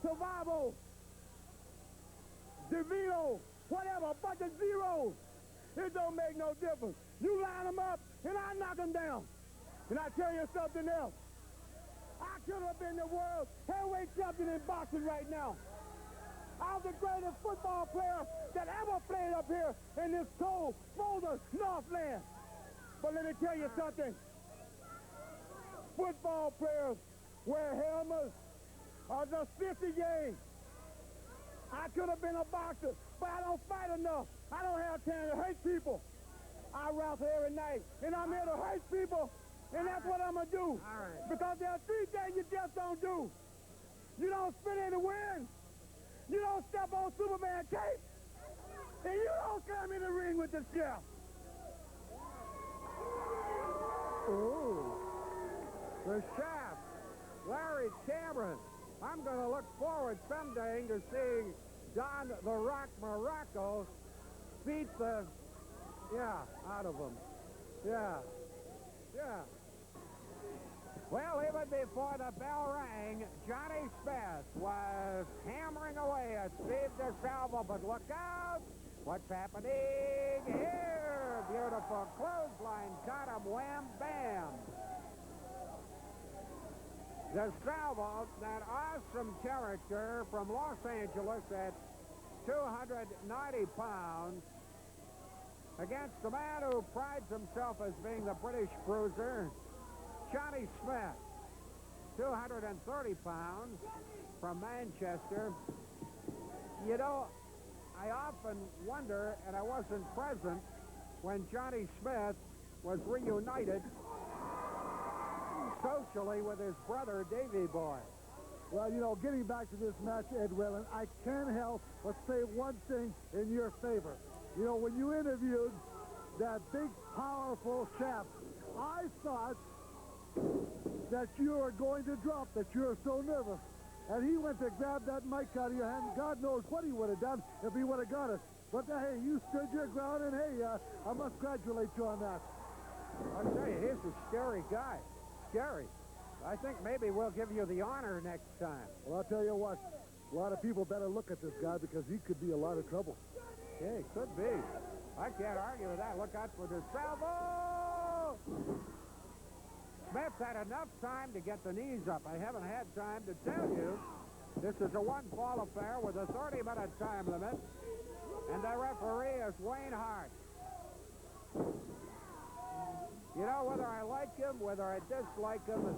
Survival, DeVito, whatever, a bunch of zeros. It don't make no difference. You line them up, and I knock them down. And I tell you something else. I could have been the world heavyweight champion in boxing right now. I was the greatest football player that ever played up here in this cold, Boulder, Northland. But let me tell you something. Football players wear helmets or just 50 games. I could have been a boxer, but I don't fight enough. I don't have time to hate people. I wrestle every night, and I'm here to hate people, and that's what I'm going to do. Because there are three things you just don't do. You don't spit in the wind. You don't step on Superman cape. And you don't come in the ring with the chef. Ooh. The chef, Larry Cameron. I'm going to look forward someday to seeing Don the Rock Morocco beat the, out of him. Yeah. Well, even before the bell rang, Johnny Smith was hammering away at Steve DeSalvo, but look out! What's happening here? Beautiful clothesline, got him, wham, bam. DeSalvo, that awesome character from Los Angeles at 290 pounds, against the man who prides himself as being the British bruiser, Johnny Smith, 230 pounds, from Manchester. You know, I often wonder, and I wasn't present when Johnny Smith was reunited socially with his brother, Davy Boy. Well, you know, getting back to this match, Ed Whalen, I can't help but say one thing in your favor. You know, when you interviewed that big, powerful chap, I thought that you were going to drop, that you were so nervous. And he went to grab that mic out of your hand. God knows what he would have done if he would have got it. But, hey, you stood your ground, and, hey, I must congratulate you on that. I'll tell you, he's a scary guy. Scary. I think maybe we'll give you the honor next time. Well, I'll tell you what. A lot of people better look at this guy because he could be a lot of trouble. Yeah, he could be. I can't argue with that. Look out for DeSalvo! Smith's had enough time to get the knees up. I haven't had time to tell you. This is a one-fall affair with a 30-minute time limit. And the referee is Wayne Hart. You know, whether I like him, whether I dislike him,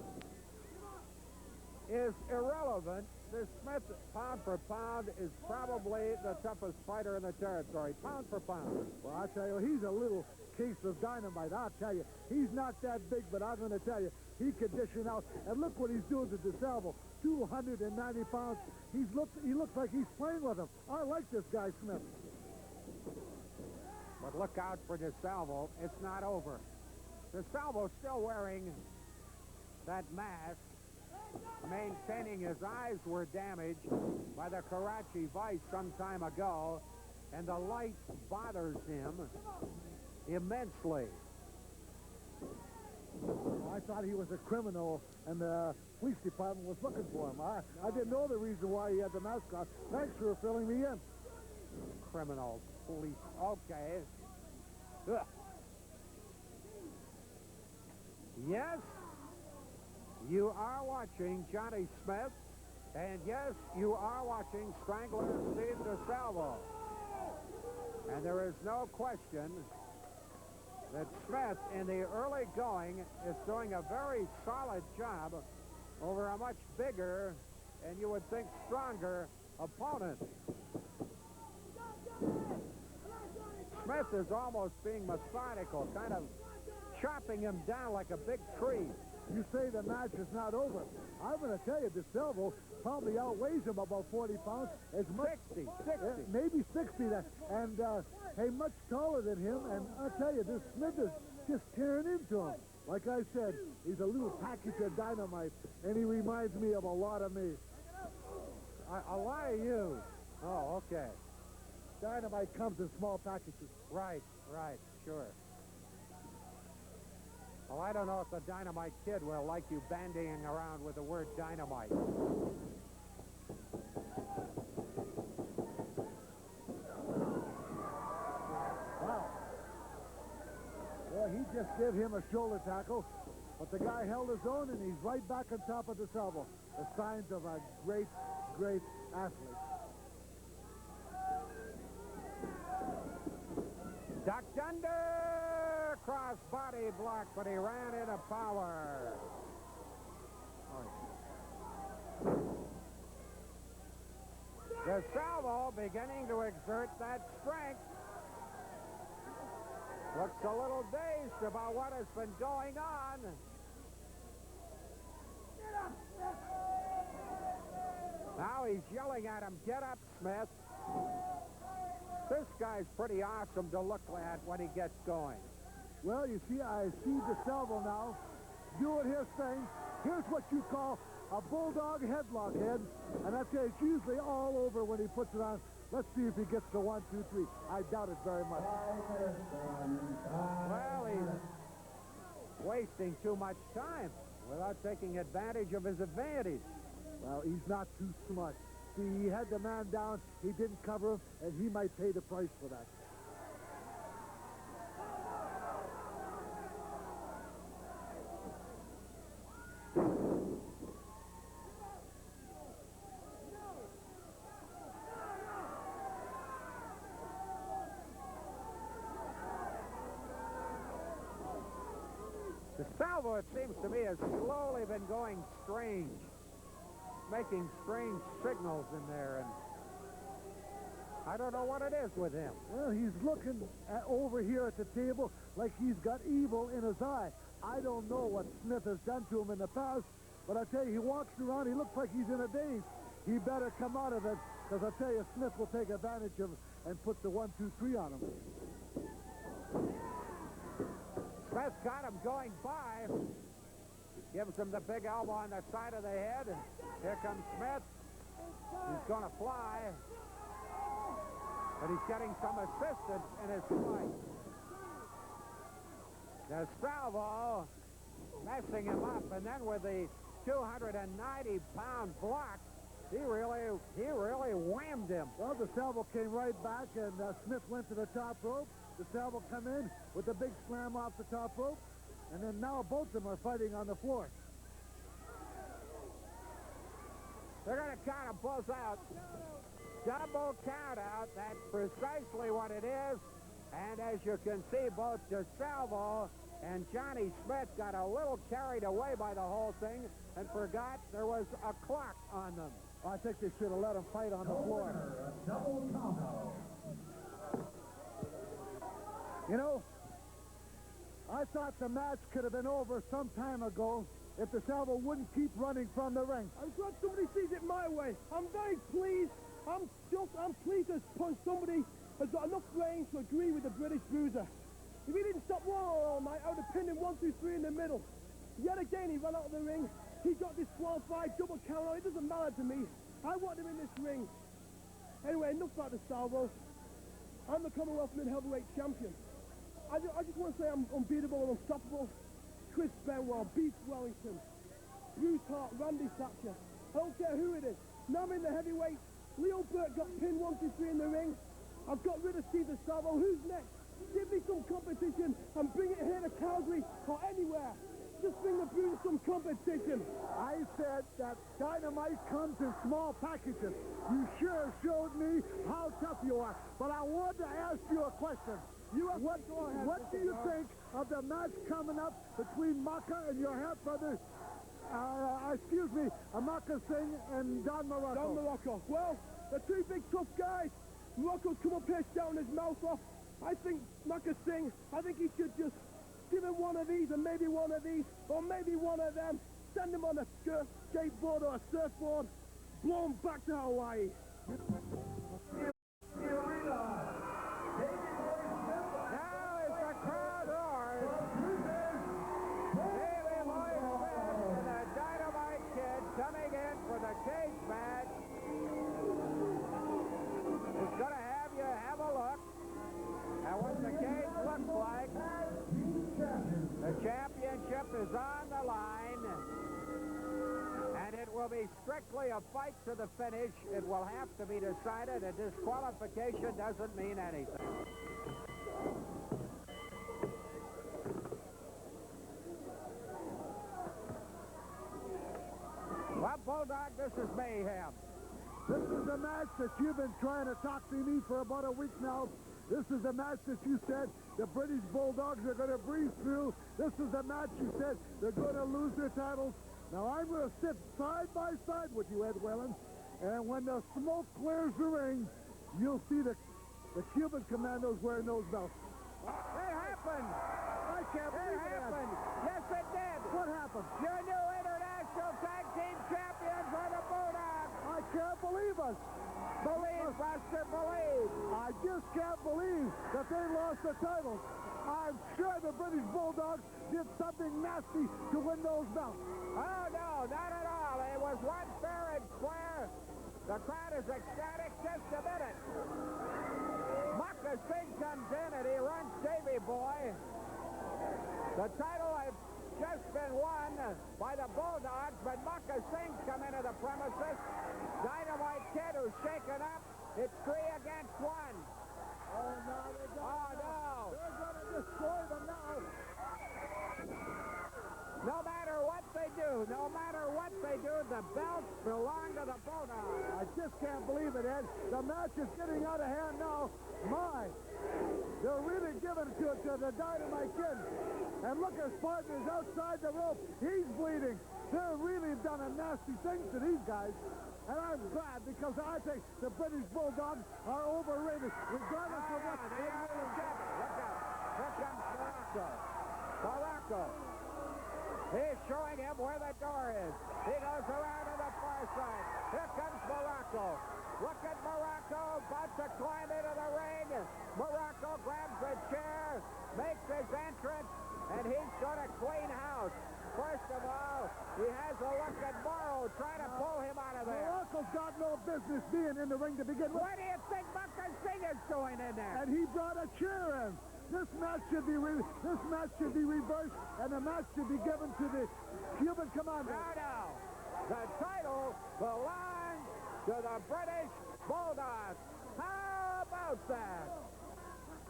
is irrelevant. This Smith, pound for pound, is probably the toughest fighter in the territory, pound for pound. Well, I'll tell you, he's a little case of dynamite. I'll tell you, he's not that big, but I'm going to tell you, he can dish it out. And look what he's doing to DeSalvo, 290 pounds. He looks like he's playing with him. I like this guy, Smith. But look out for DeSalvo. It's not over. DeSalvo's still wearing that mask, maintaining his eyes were damaged by the Karachi Vice some time ago, and the light bothers him immensely. I thought he was a criminal, and the police department was looking for him. I didn't know the reason why he had the mask on. Thanks for filling me in. Criminal police. Okay. Ugh. Yes, you are watching Johnny Smith, and yes, you are watching Strangler Steve DeSalvo. And there is no question that Smith, in the early going, is doing a very solid job over a much bigger and you would think stronger opponent. Smith is almost being methodical, kind of chopping him down like a big tree. You say the match is not over. I'm going to tell you, DeSalvo probably outweighs him about 40 pounds. As much, 60. maybe 60. And, hey, much taller than him. And I'll tell you, this Smith is just tearing into him. Like I said, he's a little package of dynamite, and he reminds me of a lot of me. A lot of you. Oh, okay. Dynamite comes in small packages. Right, sure. Well, I don't know if the Dynamite Kid will like you bandying around with the word dynamite. Wow. Well, he just gave him a shoulder tackle, but the guy held his own, and he's right back on top of DeSalvo. The signs of a great, great athlete. Ducked under, cross body block, but he ran into power. DeSalvo beginning to exert that strength. Looks a little dazed about what has been going on. Now he's yelling at him, "Get up, Smith." This guy's pretty awesome to look at when he gets going. Well, you see, I see DeSalvo now doing his thing. Here's what you call a bulldog headlock, Ed. And I tell you, it's usually all over when he puts it on. Let's see if he gets the 1, 2, 3. I doubt it very much. Well, he's wasting too much time without taking advantage of his advantage. Well, he's not too smart. See, he had the man down, he didn't cover him, and he might pay the price for that. DeSalvo, it seems to me, has slowly been going strange, making strange signals in there, and I don't know what it is with him. Well, he's looking over here at the table like he's got evil in his eye. I don't know what Smith has done to him in the past, but I tell you, he walks around, he looks like he's in a daze. He better come out of it, because I tell you, Smith will take advantage of him and put the 1, 2, 3 on him. Smith got him going by. Gives him the big elbow on the side of the head. And here comes Smith. He's going to fly. But he's getting some assistance in his flight. DeSalvo messing him up. And then with the 290-pound block, he really whammed him. Well, DeSalvo came right back, and Smith went to the top rope. DeSalvo come in with a big slam off the top rope, and then now both of them are fighting on the floor. They're going to count a buzz out. Double count out. That's precisely what it is. And as you can see, both DeSalvo and Johnny Smith got a little carried away by the whole thing and forgot there was a clock on them. I think they should have let them fight on the floor. Double count out. You know, I thought the match could have been over some time ago if DeSalvo wouldn't keep running from the ring. I'm glad somebody sees it my way. I'm very pleased. I'm pleased that somebody has got enough brains to agree with the British Bruiser. If he didn't stop all night, I would have pinned him 1, 2, 3 in the middle. Yet again, he ran out of the ring. He got disqualified, double count out. It doesn't matter to me. I want him in this ring. Anyway, enough about DeSalvo. I'm the Commonwealth Mid Heavyweight Champion. I just want to say I'm unbeatable and unstoppable. Chris Benoit, Beef Wellington, Bruce Hart, Randy Thatcher. I don't care who it is. Now I'm in the heavyweight. Leo Burke got pinned 1, 2, 3 in the ring. I've got rid of Steve DeSalvo. Who's next? Give me some competition and bring it here to Calgary or anywhere. Just bring the Bruiser some competition. I said that dynamite comes in small packages. You sure showed me how tough you are. But I wanted to ask you a question. What do you think of the match coming up between Maka and your half brother, Maka Singh and Don Morocco? Don Morocco. Well, they're two big tough guys. Morocco's come up here shouting his mouth off. I think Mucker Singh, I think he should just give him one of these and maybe one of these, or maybe one of them. Send him on a skateboard or a surfboard, blow him back to Hawaii. Coming in for the cage match. He's going to have you have a look at what the cage looks like. The championship is on the line, and it will be strictly a fight to the finish. It will have to be decided. A disqualification doesn't mean anything. Well, Bulldog, this is mayhem. This is the match that you've been trying to talk to me for about a week now. This is the match that you said the British Bulldogs are going to breeze through. This is the match you said they're going to lose their titles. Now, I'm going to sit side by side with you, Ed Whalen, and when the smoke clears the ring, you'll see the Cuban Commandos wearing those belts. It happened. I can't believe it happened. Yes, it did. What happened? Your new international tag team champions are the Bulldogs. I can't believe us. Believe, Buster, believe. I just can't believe that they lost the titles. I'm sure the British Bulldogs did something nasty to win those belts. Oh, no, not at all. It was one fair and square. The crowd is ecstatic. Just a minute. Mucker Singh comes in and he runs Davy Boy. The title has just been won by the Bulldogs, but Mucker Singh's come into the premises. Dynamite Kid, who's shaken up. It's 3 against 1. Oh, no, they're going to destroy them now. No matter what they do, the belts belong to the Bulldogs. I just can't believe it, Ed. The match is getting out of hand now. My, they're really giving it to the Dynamite Kid. And look, his partner's outside the rope. He's bleeding. They're really done a nasty thing to these guys. And I'm glad, because I think the British Bulldogs are overrated, regardless of what they are. Look out. Here comes Morocco. He's showing him where the door is. He goes around to the far side. Here comes Morocco. Look at Morocco, about to climb into the ring. Morocco grabs a chair, makes his entrance, and he's going to clean house. First of all, he has a look at Morrow trying to pull him out of there. Morocco's got no business being in the ring to begin with. What do you think Mucker Singh is doing in there? And he brought a chair in. This match should be reversed, and the match should be given to the Cuban Commandos. No. The title belongs to the British Bulldogs. How about that?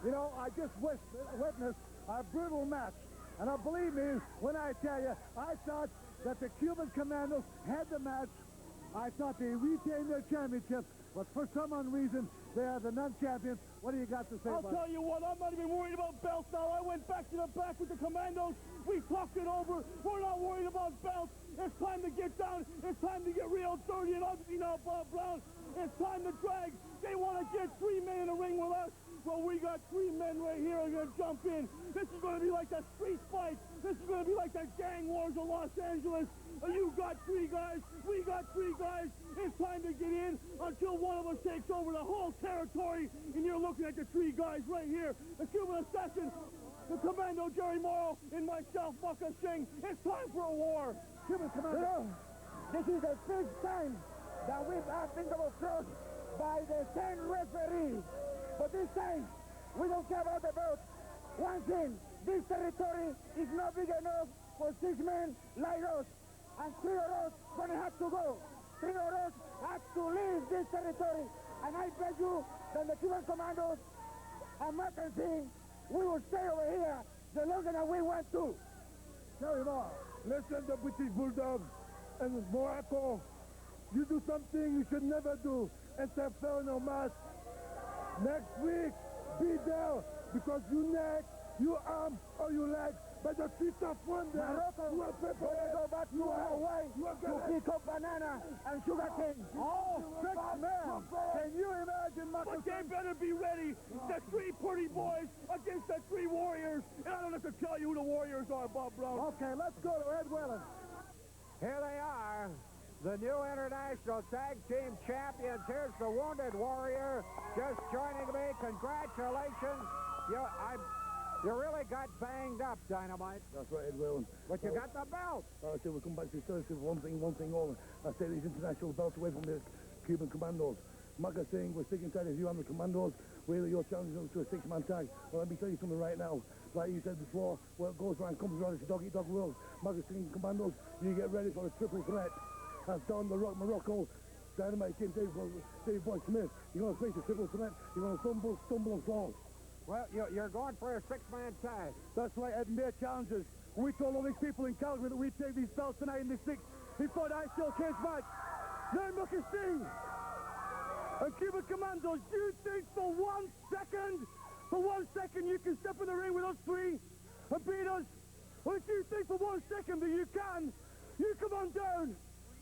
You know, I just witnessed a brutal match. And believe me when I tell you, I thought that the Cuban Commandos had the match. I thought they retained their championship, but for some reason, they are the non-champions. What do you got to say about it? I'll tell you what, I'm not even worried about belts now. I went back to the back with the Commandos. We talked it over. We're not worried about belts. It's time to get down. It's time to get real dirty and ugly now, Bob Brown. It's time to drag. They want to get 3 men in the ring with us. Well, we got 3 men right here who are going to jump in. This is going to be like the street fight. This is going to be like the gang wars of Los Angeles. You got 3 guys. We got 3 guys. It's time to get in until one of us takes over the whole territory. And you're looking at the 3 guys right here. The Cuban Assassin, the Commando Jerry Morrow, and myself, Mucker Singh. It's time for a war. Cuban Commando. This is the 5th time that we've been crossed by the same referee. But this time, we don't care about the vote. One thing, this territory is not big enough for 6 men like us. And 3 of us gonna have to go. 3 of us have to leave this territory. And I bet you that the Cuban Commandos and Mucker Singh, we will stay over here the longer that we want to. Jerry Morrow. Listen, the British Bulldogs and Morocco, you do something you should never do. Interfere match. Next week, be there, because you neck, you arm, or you leg, but the feet of one day. Morocco, you are prepared. go back to Hawaii to pick up banana and sugar cane. All 6 men. Can you imagine, Mucker But they Singh? better be ready. The 3 pretty boys boys against the three Warriors. And I don't have to tell you who the Warriors are, Bob Brown. Okay, let's go to Ed Whalen. Here they are, the new International Tag Team Champions. Here's the Wounded Warrior just joining me. Congratulations. You really got banged up, Dynamite. That's right, Ed Whalen. But you got the belt. I said we'll come back to the Thursday for one thing only. I said these international belts away from the Cuban Commandos. Maka saying we're sticking tight as you and the Commandos. Whether you're challenging them to a six-man tag. Well, let me tell you something right now. Like you said before, what goes around comes around. It's a dog-eat-dog world. Maka saying Commandos, you get ready for a triple threat. That's Don the Rock Morocco, Dynamite Kid, Dave Boy Smith. You're going to face a triple threat. You're going to stumble and fall. Well, you're going for a six-man tag. That's right, Ed, and they're challengers. We told all these people in Calgary that we'd take these belts tonight in the six. He fought I still cage match. They're Maka Singh and Cuban Commandos. Do you think for 1 second you can step in the ring with us three and beat us? Or if you think for 1 second that you can, you come on down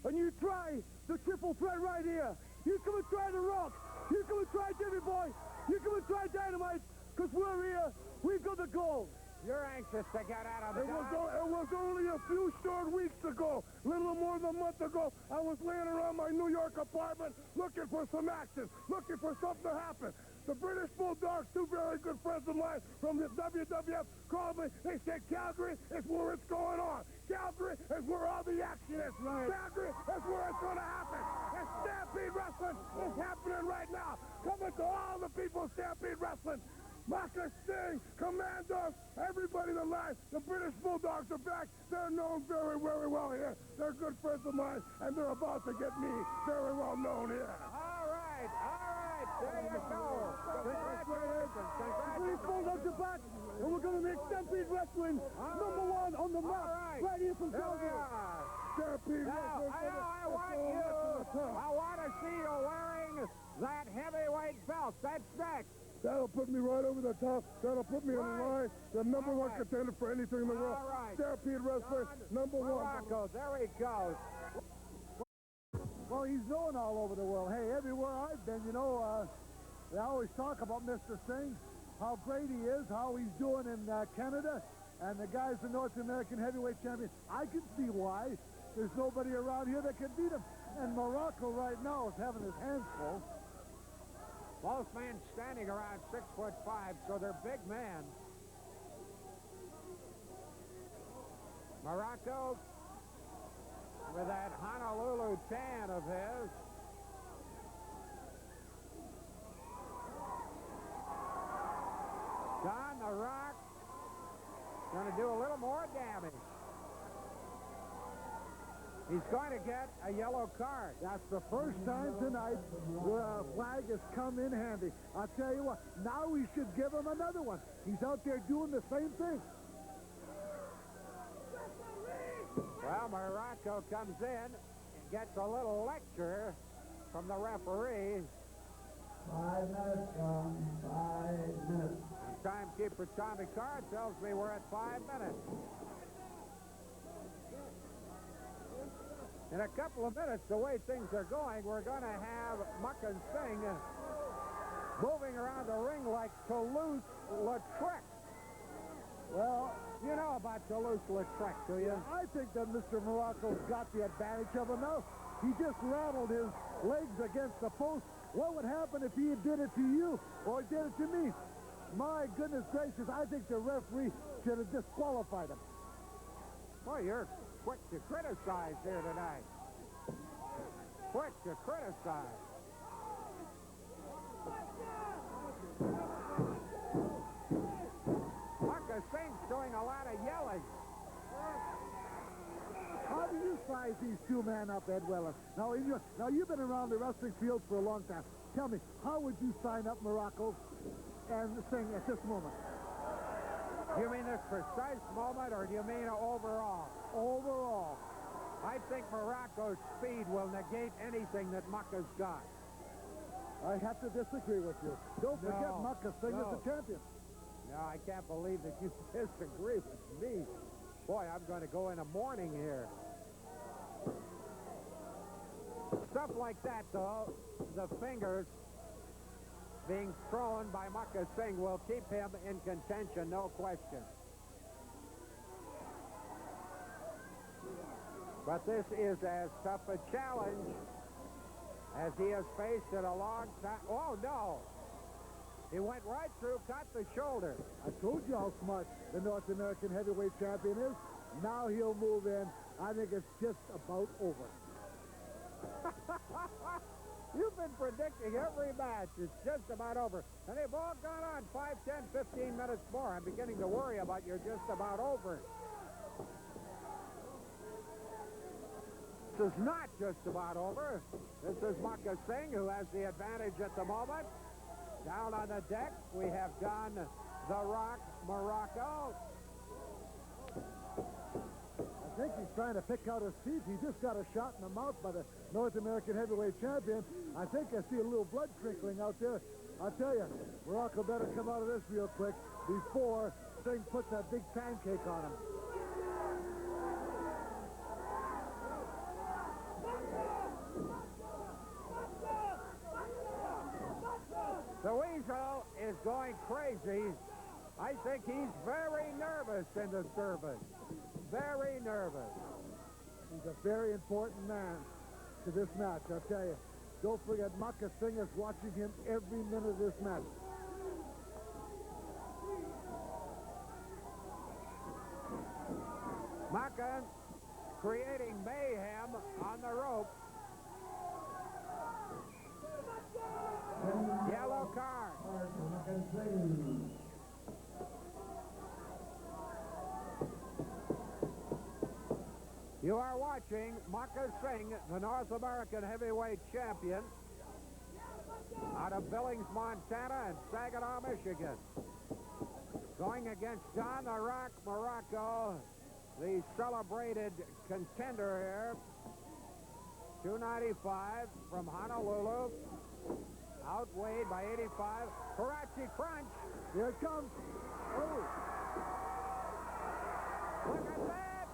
and you try the triple threat right here. You come and try the Rock. You come and try Davey Boy. You come and try Dynamite, because we're here. We've got the gold. You're anxious to get out of It was only a few short weeks ago, little more than a month ago, I was laying around my New York apartment looking for some action, looking for something to happen. The British Bulldogs, two very good friends of mine from the WWF, called me. They said, Calgary is where it's going on. Calgary is where all the action is. Right. Calgary is where it's going to happen. And Stampede Wrestling is happening right now. Coming to all the people of Stampede Wrestling. Maka Singh, Commandos, everybody in the line. The British Bulldogs are back. They're known very, very well here. They're good friends of mine, and they're about to get me very well known here. All right. There you go. Congratulations. These Bulldogs are back, and we're going to make Stampede Wrestling number one on the map. Right here from Calgary. Stampede Wrestling. I want to see you wearing that heavyweight belt. That's next. That'll put me right over the top. That'll put me in the line. The number one contender for anything in the world. Right. Stampede Wrestling, number one. Morocco, there he goes. Well, he's known all over the world. Hey, everywhere I've been, you know, they always talk about Mr. Singh, how great he is, how he's doing in Canada, and the guy's the North American heavyweight champion. I can see why. There's nobody around here that can beat him. And Morocco right now is having his hands full. Both men standing around 6'5", so they're big men. Morocco with that Honolulu tan of his. Don the Rock going to do a little more damage. He's going to get a yellow card. That's the first time tonight where a flag has come in handy. I'll tell you what, now we should give him another one. He's out there doing the same thing. Well, Morocco comes in and gets a little lecture from the referee. 5 minutes, John. 5 minutes. Timekeeper Tommy Carr tells me we're at 5 minutes. In a couple of minutes, the way things are going, we're going to have Maka Singh moving around the ring like Toulouse-Lautrec. Well, you know about Toulouse-Lautrec, do you? I think that Mr. Morocco's got the advantage of him now. He just rattled his legs against the post. What would happen if he did it to you or did it to me? My goodness gracious, I think the referee should have disqualified him. Boy, you're quick to criticize here tonight. Quick to criticize. Maka Singh's doing a lot of yelling. How do you size these two men up, Ed Weller? Now, you've been around the wrestling field for a long time. Tell me, how would you sign up Morocco and Singh at this moment? Do you mean this precise moment, or do you mean overall? Overall. I think Morocco's speed will negate anything that Maka's got. I have to disagree with you. Don't forget Maka Singh is the champion. No, I can't believe that you disagree with me. Boy, I'm going to go in a mourning here. Stuff like that, though, the fingers being thrown by Maka Singh will keep him in contention, no question. But this is as tough a challenge as he has faced in a long time. Oh, no. He went right through, caught the shoulder. I told you how smart the North American heavyweight champion is. Now he'll move in. I think it's just about over. You've been predicting every match. It's just about over. And they've all gone on 5, 10, 15 minutes more. I'm beginning to worry about your just about over. This is not just about over. This is Maka Singh, who has the advantage at the moment. Down on the deck, we have Don The Rock Morocco. I think he's trying to pick out his teeth. He just got a shot in the mouth by the North American heavyweight champion. I think I see a little blood trickling out there. I'll tell you, Morocco better come out of this real quick before Singh puts that big pancake on him. The Weasel is going crazy. I think he's very nervous in the service. Very nervous. He's a very important man to this match, I'll tell you. Don't forget, Maka Singh is watching him every minute of this match. Maka creating mayhem on the rope. Yellow card. You are watching Maka Singh, the North American heavyweight champion, out of Billings, Montana and Saginaw, Michigan. Going against Don The Rock Morocco, the celebrated contender here. 295 from Honolulu. Outweighed by 85. Karachi Crunch. Here it comes. Oh. Look at that.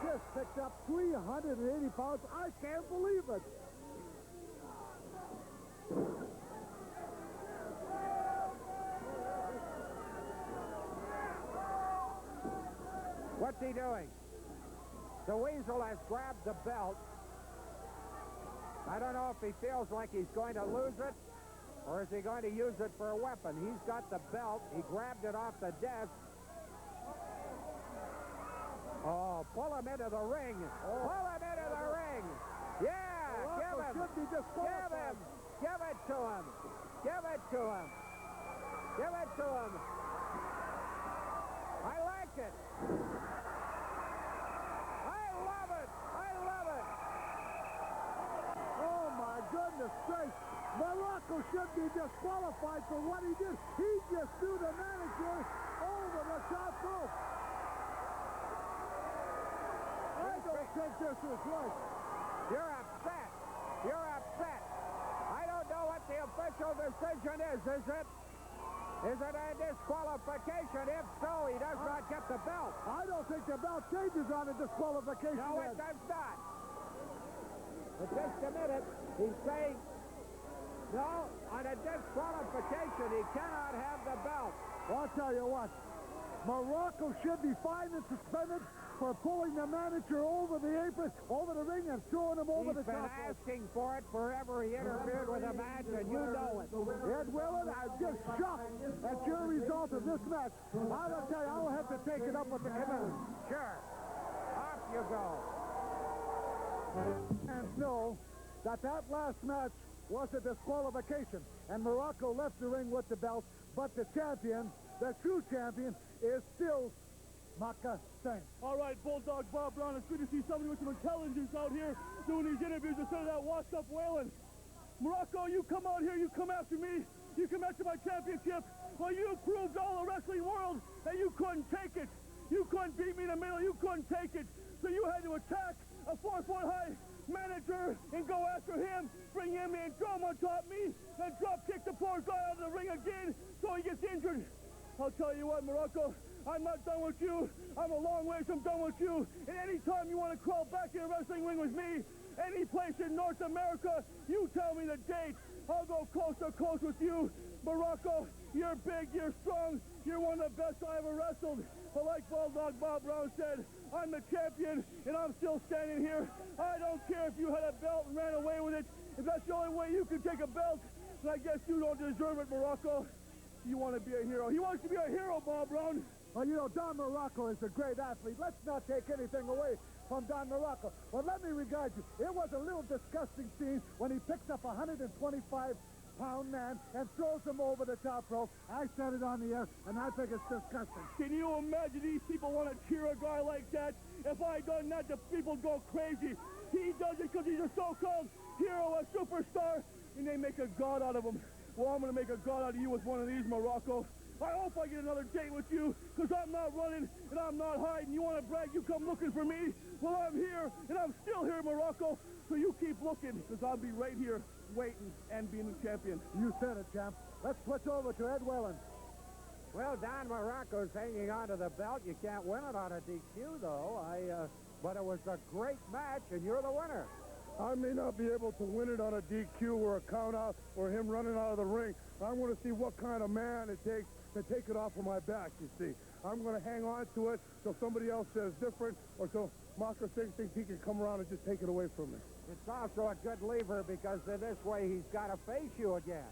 Just picked up 380 pounds. I can't believe it. What's he doing? The Weasel has grabbed the belt. I don't know if he feels like he's going to lose it, or is he going to use it for a weapon. He's got the belt. He grabbed it off the desk. Oh, pull him into the ring. Oh. Pull him into the ring. Yeah, give him. Give it to him. Give it to him. Give it to him. I like it. I love it. I love it. Oh, my goodness sakes. Morocco should be disqualified for what he did. He just threw the manager over the top rope. I don't think this is right. You're upset. You're upset. I don't know what the official decision is it? Is it a disqualification? If so, he does not get the belt. I don't think the belt changes on a disqualification. No, it does not. But just a minute, he's saying, no, on a disqualification, he cannot have the belt. Well, I'll tell you what, Morocco should be fined and suspended for pulling the manager over the apron, over the ring, and throwing him over the top. He's been asking for it forever. He interfered with the match, and you know it. Ed Willard, I'm just shocked at your result of this match. I will tell you, I will have to take it up with the committee. Sure. Off you go. And know that last match was a disqualification, and Morocco left the ring with the belt, but the champion, the true champion, is still Maka Singh. All right, Bulldog Bob Brown, it's good to see somebody with some intelligence out here doing these interviews instead of that washed-up wailing. Morocco, you come out here, you come after me, you come after my championship. Well, you proved all the wrestling world that you couldn't take it. You couldn't beat me in the middle, you couldn't take it. So you had to attack a 4-foot-high manager and go after him, bring him in, throw him on top of me, then drop kick the poor guy out of the ring again so he gets injured. I'll tell you what, Morocco, I'm not done with you. I'm a long ways from done with you. And any time you want to crawl back in a wrestling ring with me, any place in North America, you tell me the date. I'll go close to close with you. Morocco, you're big, you're strong, you're one of the best I ever wrestled. But like Bulldog Bob Brown said, I'm the champion, and I'm still standing here. I don't care if you had a belt and ran away with it. If that's the only way you can take a belt, then I guess you don't deserve it, Morocco. You want to be a hero. He wants to be a hero, Bob Brown. Well, you know, Don Morocco is a great athlete. Let's not take anything away from Don Morocco. But let me regard you. It was a little disgusting scene when he picks up a 125-pound man and throws him over the top rope. I said it on the air, and I think it's disgusting. Can you imagine these people want to cheer a guy like that? If I done that, the people go crazy. He does it because he's a so-called hero, a superstar, and they make a god out of him. Well, I'm going to make a god out of you with one of these, Morocco. I hope I get another date with you, because I'm not running and I'm not hiding. You want to brag, you come looking for me? Well, I'm here, and I'm still here, Morocco. So you keep looking, because I'll be right here waiting and being the champion. You said it, champ. Let's switch over to Ed Whelan. Well, Don Morocco's hanging onto the belt. You can't win it on a DQ, though. But it was a great match, and you're the winner. I may not be able to win it on a DQ or a count-out or him running out of the ring. I want to see what kind of man it takes to take it off of my back, you see. I'm going to hang on to it till somebody else says different, or till Marco thinks he can come around and just take it away from me. It's also a good lever, because in this way he's got to face you again.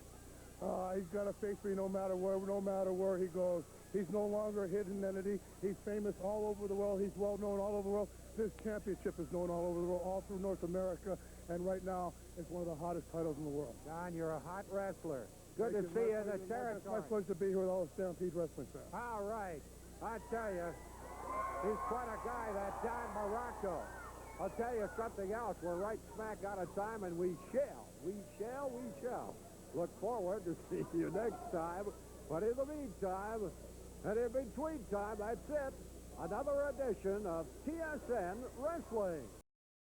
He's got to face me no matter where he goes. He's no longer a hidden entity. He's famous all over the world. He's well known all over the world. This championship is known all over the world, all through North America, and right now it's one of the hottest titles in the world. Don, you're a hot wrestler. Good to see you in the territory. It's my pleasure to be here with all the Stampede wrestling fans. All right. I tell you, he's quite a guy, that Don Morocco. I'll tell you something else. We're right smack out of time, and we shall look forward to see you next time. But in the meantime, and in between time, that's it. Another edition of TSN Wrestling.